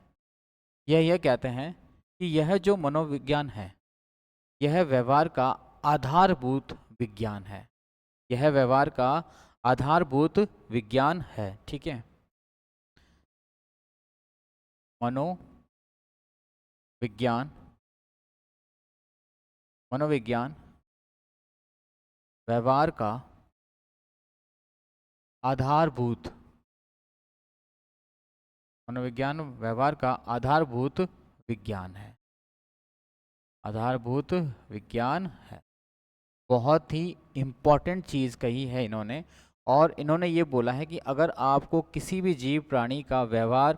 यह कहते हैं कि यह जो मनोविज्ञान है यह व्यवहार का आधारभूत विज्ञान है। यह व्यवहार का आधारभूत विज्ञान है। ठीक है, मनोविज्ञान व्यवहार का आधारभूत मनोविज्ञान व्यवहार का आधारभूत विज्ञान है। आधारभूत विज्ञान है। बहुत ही इम्पॉर्टेंट चीज़ कही है इन्होंने, और इन्होंने ये बोला है कि अगर आपको किसी भी जीव प्राणी का व्यवहार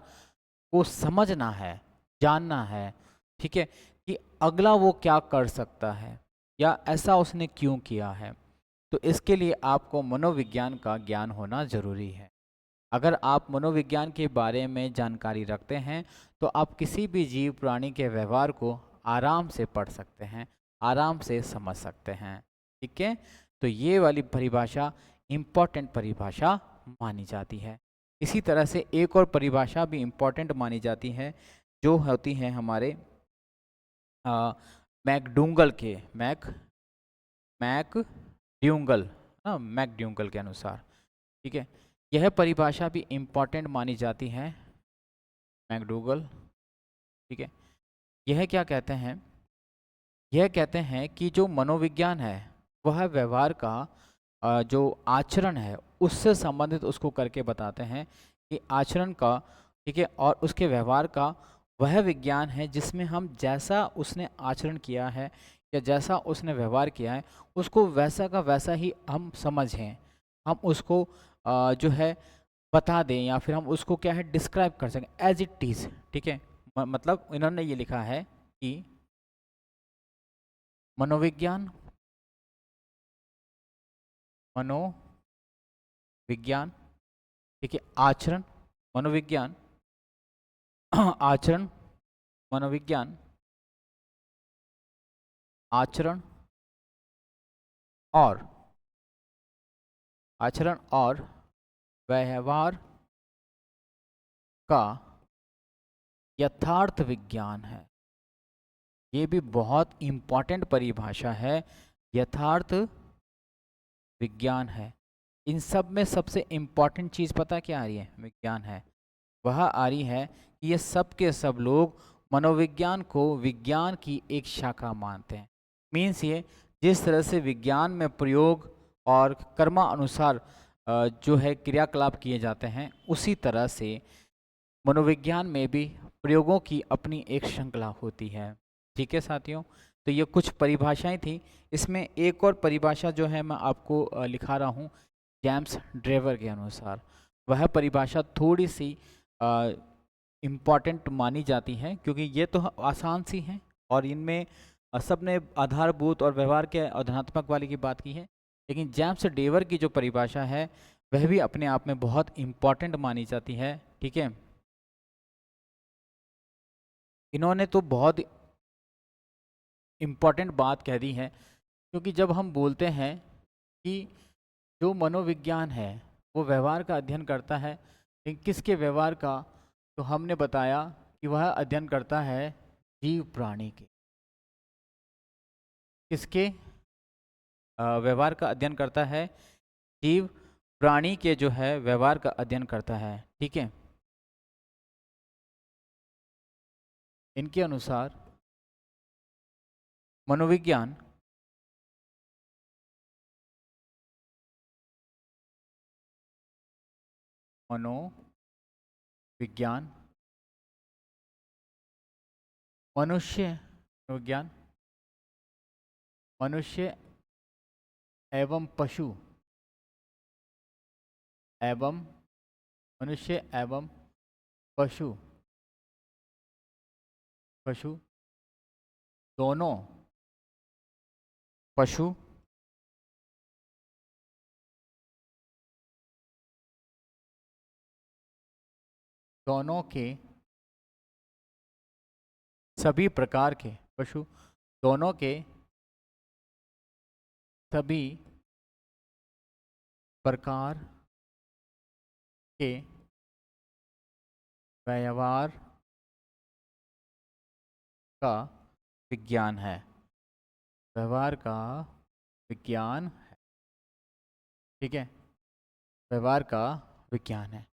को समझना है, जानना है, ठीक है, कि अगला वो क्या कर सकता है या ऐसा उसने क्यों किया है, तो इसके लिए आपको मनोविज्ञान का ज्ञान होना जरूरी है। अगर आप मनोविज्ञान के बारे में जानकारी रखते हैं तो आप किसी भी जीव प्राणी के व्यवहार को आराम से पढ़ सकते हैं, आराम से समझ सकते हैं। ठीक है, तो ये वाली परिभाषा इम्पॉर्टेंट परिभाषा मानी जाती है। इसी तरह से एक और परिभाषा भी इम्पॉर्टेंट मानी जाती है जो होती है हमारे मैकडूंगल के मैकडूंगल के अनुसार। ठीक है, यह परिभाषा भी इम्पॉर्टेंट मानी जाती है, मैकडूगल। ठीक है, यह क्या कहते हैं? यह कहते हैं कि जो मनोविज्ञान है वह व्यवहार का जो आचरण है उससे संबंधित उसको करके बताते हैं कि आचरण का, ठीक है, और उसके व्यवहार का वह विज्ञान है जिसमें हम जैसा उसने आचरण किया है या जैसा उसने व्यवहार किया है उसको वैसा का वैसा ही हम समझें, हम उसको जो है बता दें या फिर हम उसको क्या है डिस्क्राइब कर सकें एज इट इज़। ठीक है, मतलब इन्होंने ये लिखा है कि मनोविज्ञान ठीक है, आचरण मनोविज्ञान आचरण मनोविज्ञान आचरण और व्यवहार का यथार्थ विज्ञान है। ये भी बहुत इम्पॉर्टेंट परिभाषा है, यथार्थ विज्ञान है। इन सब में सबसे इम्पॉर्टेंट चीज़ पता क्या आ रही है? विज्ञान है। वह आ रही है कि ये सब के सब लोग मनोविज्ञान को विज्ञान की एक शाखा मानते हैं। मीन्स ये जिस तरह से विज्ञान में प्रयोग और कर्मानुसार जो है क्रियाकलाप किए जाते हैं उसी तरह से मनोविज्ञान में भी प्रयोगों की अपनी एक श्रृंखला होती है। ठीक है साथियों, तो ये कुछ परिभाषाएं थी। इसमें एक और परिभाषा जो है मैं आपको लिखा रहा हूँ जेम्स ड्रेवर के अनुसार। वह परिभाषा थोड़ी सी इम्पॉर्टेंट मानी जाती है क्योंकि ये तो आसान सी हैं और इनमें सब ने आधारभूत और व्यवहार के धनात्मक वाले की बात की है, लेकिन जेम्स ड्रेवर की जो परिभाषा है वह भी अपने आप में बहुत इम्पॉर्टेंट मानी जाती है। ठीक है, इन्होंने तो बहुत इम्पॉर्टेंट बात कह दी है क्योंकि जब हम बोलते हैं कि जो मनोविज्ञान है वो व्यवहार का अध्ययन करता है, लेकिन किसके व्यवहार का? तो हमने बताया कि वह अध्ययन करता है जीव प्राणी के। किसके व्यवहार का अध्ययन करता है? जीव प्राणी के जो है व्यवहार का अध्ययन करता है। ठीक है, इनके अनुसार मनोविज्ञान मनोविज्ञान, मनुष्य विज्ञान, मनुष्य एवं पशु एवं मनुष्य एवं पशु पशु दोनों पशु दोनों के सभी प्रकार के पशु दोनों के सभी प्रकार के व्यवहार का विज्ञान है, व्यवहार का विज्ञान है। ठीक है, व्यवहार का विज्ञान है।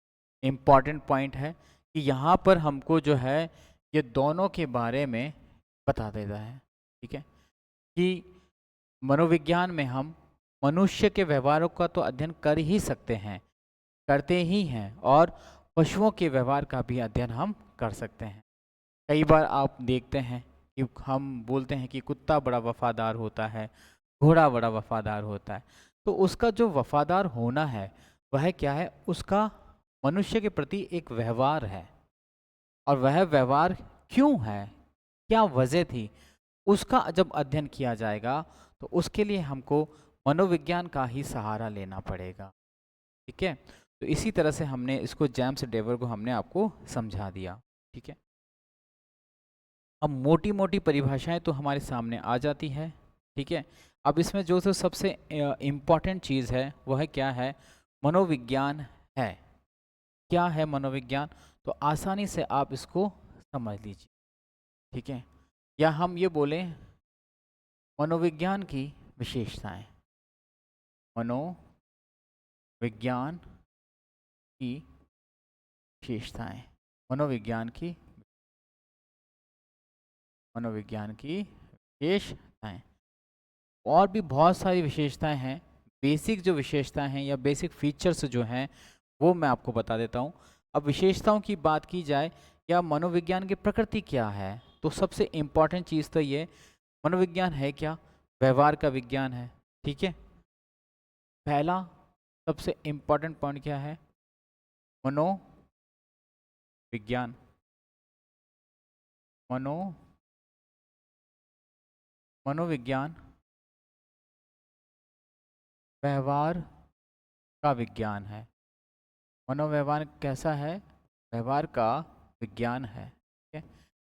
इम्पॉर्टेंट पॉइंट है कि यहाँ पर हमको जो है ये दोनों के बारे में बता देता है। ठीक है, कि मनोविज्ञान में हम मनुष्य के व्यवहारों का तो अध्ययन कर ही सकते हैं, करते ही हैं, और पशुओं के व्यवहार का भी अध्ययन हम कर सकते हैं। कई बार आप देखते हैं कि हम बोलते हैं कि कुत्ता बड़ा वफादार होता है, घोड़ा बड़ा वफादार होता है, तो उसका जो वफादार होना है वह क्या है, उसका मनुष्य के प्रति एक व्यवहार है। और वह व्यवहार क्यों है, क्या वजह थी, उसका जब अध्ययन किया जाएगा तो उसके लिए हमको मनोविज्ञान का ही सहारा लेना पड़ेगा। ठीक है, तो इसी तरह से हमने इसको जेम्स डेवर को हमने आपको समझा दिया। ठीक है, अब मोटी मोटी परिभाषाएं तो हमारे सामने आ जाती है। ठीक है, अब इसमें जो सबसे इम्पॉर्टेंट चीज़ है वह क्या है, मनोविज्ञान है। क्या है मनोविज्ञान, तो आसानी से आप इसको समझ लीजिए। ठीक है, या हम ये बोलें मनोविज्ञान की विशेषताएं, मनोविज्ञान की विशेषताएं, मनोविज्ञान की विशेषताएं। और भी बहुत सारी विशेषताएं हैं, बेसिक जो विशेषताएं हैं या बेसिक फीचर्स जो हैं वो मैं आपको बता देता हूँ। अब विशेषताओं की बात की जाए या मनोविज्ञान की प्रकृति क्या है, तो सबसे इम्पॉर्टेंट चीज़ तो ये, मनोविज्ञान है क्या, व्यवहार का विज्ञान है। ठीक है, पहला सबसे इम्पॉर्टेंट पॉइंट क्या है, मनोविज्ञान, मनोविज्ञान व्यवहार का विज्ञान है। मनोव्यवहार कैसा है, व्यवहार का विज्ञान है। ठीक है,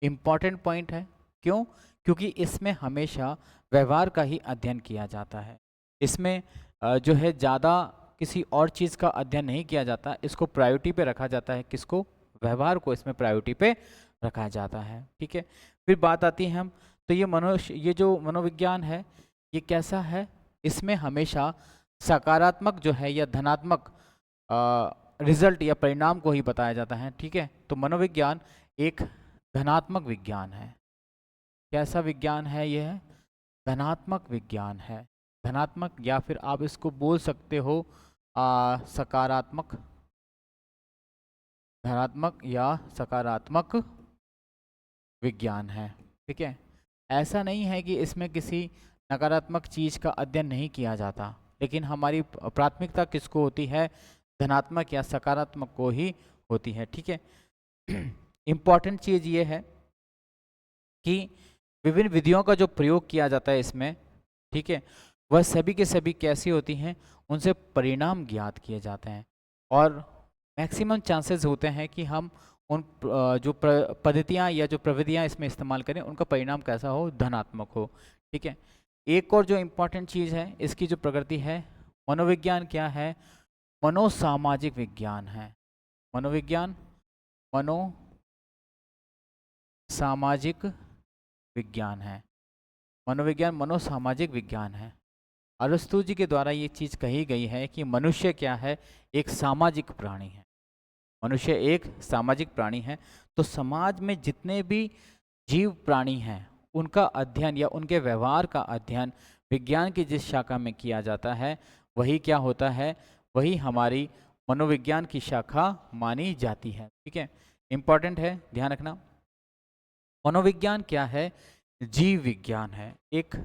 इम्पॉर्टेंट पॉइंट है। क्यों, क्योंकि इसमें हमेशा व्यवहार का ही अध्ययन किया जाता है। इसमें जो है ज़्यादा किसी और चीज़ का अध्ययन नहीं किया जाता, इसको प्रायोरिटी पे रखा जाता है। किसको, व्यवहार को इसमें प्रायोरिटी पे रखा जाता है। ठीक है, फिर बात आती है हम, तो ये जो मनोविज्ञान है ये कैसा है, इसमें हमेशा सकारात्मक जो है या धनात्मक रिजल्ट या परिणाम को ही बताया जाता है। ठीक है, तो मनोविज्ञान एक धनात्मक विज्ञान है। कैसा विज्ञान है यह, धनात्मक विज्ञान है। धनात्मक, या फिर आप इसको बोल सकते हो सकारात्मक, धनात्मक या सकारात्मक विज्ञान है। ठीक है, ऐसा नहीं है कि इसमें किसी नकारात्मक चीज़ का अध्ययन नहीं किया जाता, लेकिन हमारी प्राथमिकता किसको होती है, धनात्मक या सकारात्मक को ही होती है। ठीक है, इम्पॉर्टेंट चीज़ ये है कि विभिन्न विधियों का जो प्रयोग किया जाता है इसमें, ठीक है, वह सभी के सभी कैसी होती हैं, उनसे परिणाम ज्ञात किए जाते हैं, और मैक्सिमम चांसेस होते हैं कि हम उन जो पद्धतियाँ या जो प्रविधियाँ इसमें इस्तेमाल करें उनका परिणाम कैसा हो, धनात्मक हो। ठीक है, एक और जो इम्पॉर्टेंट चीज़ है इसकी जो प्रकृति है, मनोविज्ञान क्या है, मनोसामाजिक विज्ञान है। मनोविज्ञान मनोसामाजिक विज्ञान है। मनोविज्ञान मनोसामाजिक विज्ञान है। अरस्तु जी के द्वारा ये चीज़ कही गई है कि मनुष्य क्या है, एक सामाजिक प्राणी है। मनुष्य एक सामाजिक प्राणी है, तो समाज में जितने भी जीव प्राणी हैं उनका अध्ययन या उनके व्यवहार का अध्ययन विज्ञान की जिस शाखा में किया जाता है वही क्या होता है, वही हमारी मनोविज्ञान की शाखा मानी जाती है। ठीक है, इंपॉर्टेंट है, ध्यान रखना। मनोविज्ञान क्या है? जीव विज्ञान है, एक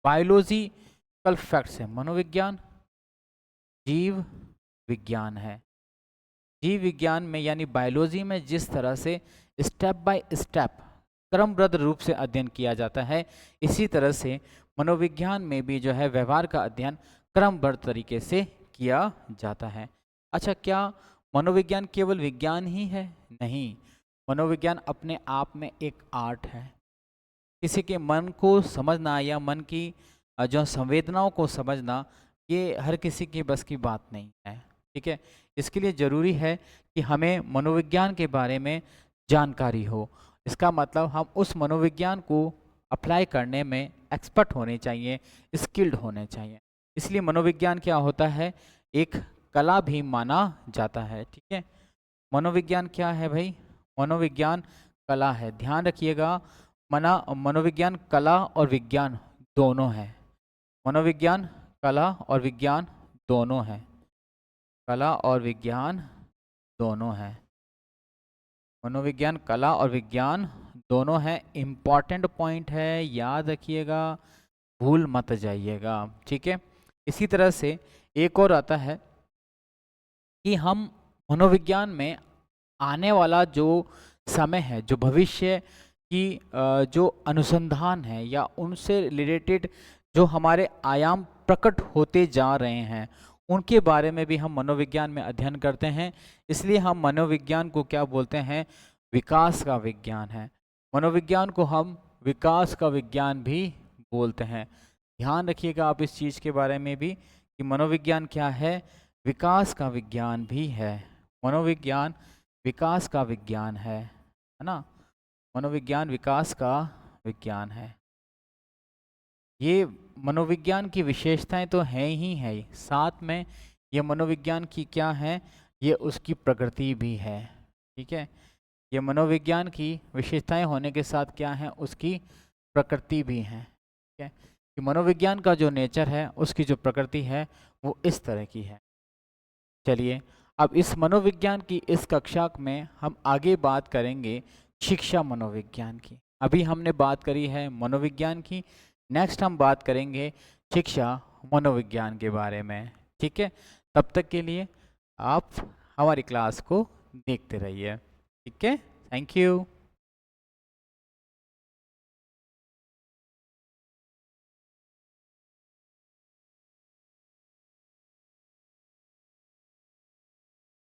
बायोलॉजिकल फैक्ट्स है। मनोविज्ञान जीव विज्ञान है। जीव विज्ञान में यानी बायोलॉजी में जिस तरह से स्टेप बाय स्टेप क्रमबद्ध रूप से अध्ययन किया जाता है, इसी तरह से मनोविज्ञान में भी जो है व्यवहार का अध्ययन क्रमबद्ध तरीके से किया जाता है। अच्छा, क्या मनोविज्ञान केवल विज्ञान ही है? नहीं, मनोविज्ञान अपने आप में एक आर्ट है। किसी के मन को समझना या मन की जो संवेदनाओं को समझना, ये हर किसी की बस की बात नहीं है। ठीक है, इसके लिए ज़रूरी है कि हमें मनोविज्ञान के बारे में जानकारी हो। इसका मतलब हम उस मनोविज्ञान को अप्लाई करने में एक्सपर्ट होने चाहिए, स्किल्ड होने चाहिए। इसलिए मनोविज्ञान क्या होता है? एक कला भी माना जाता है। ठीक है, मनोविज्ञान क्या है भाई? मनोविज्ञान कला है। ध्यान रखिएगा, मनोविज्ञान कला और विज्ञान दोनों है। मनोविज्ञान कला और विज्ञान दोनों है। कला और विज्ञान दोनों है। मनोविज्ञान कला और विज्ञान दोनों है। इम्पॉर्टेंट पॉइंट है, याद रखिएगा, भूल मत जाइएगा। ठीक है, इसी तरह से एक और आता है कि हम मनोविज्ञान में आने वाला जो समय है, जो भविष्य की जो अनुसंधान है या उनसे रिलेटेड जो हमारे आयाम प्रकट होते जा रहे हैं, उनके बारे में भी हम मनोविज्ञान में अध्ययन करते हैं। इसलिए हम मनोविज्ञान को क्या बोलते हैं? विकास का विज्ञान है। मनोविज्ञान को हम विकास का विज्ञान भी बोलते हैं। ध्यान रखिएगा आप इस चीज़ के बारे में भी कि मनोविज्ञान क्या है? विकास का विज्ञान भी है। मनोविज्ञान विकास का विज्ञान है ना? मनोविज्ञान विकास का विज्ञान है। ये मनोविज्ञान की विशेषताएं तो हैं ही है, साथ में ये मनोविज्ञान की क्या है? ये उसकी प्रकृति भी है। ठीक है, ये मनोविज्ञान की विशेषताएं होने के साथ क्या है? उसकी प्रकृति भी है। ठीक है, कि मनोविज्ञान का जो नेचर है, उसकी जो प्रकृति है, वो इस तरह की है। चलिए, अब इस मनोविज्ञान की इस कक्षा में हम आगे बात करेंगे शिक्षा मनोविज्ञान की। अभी हमने बात करी है मनोविज्ञान की, नेक्स्ट हम बात करेंगे शिक्षा मनोविज्ञान के बारे में। ठीक है, तब तक के लिए आप हमारी क्लास को देखते रहिए। ठीक है, थैंक यू।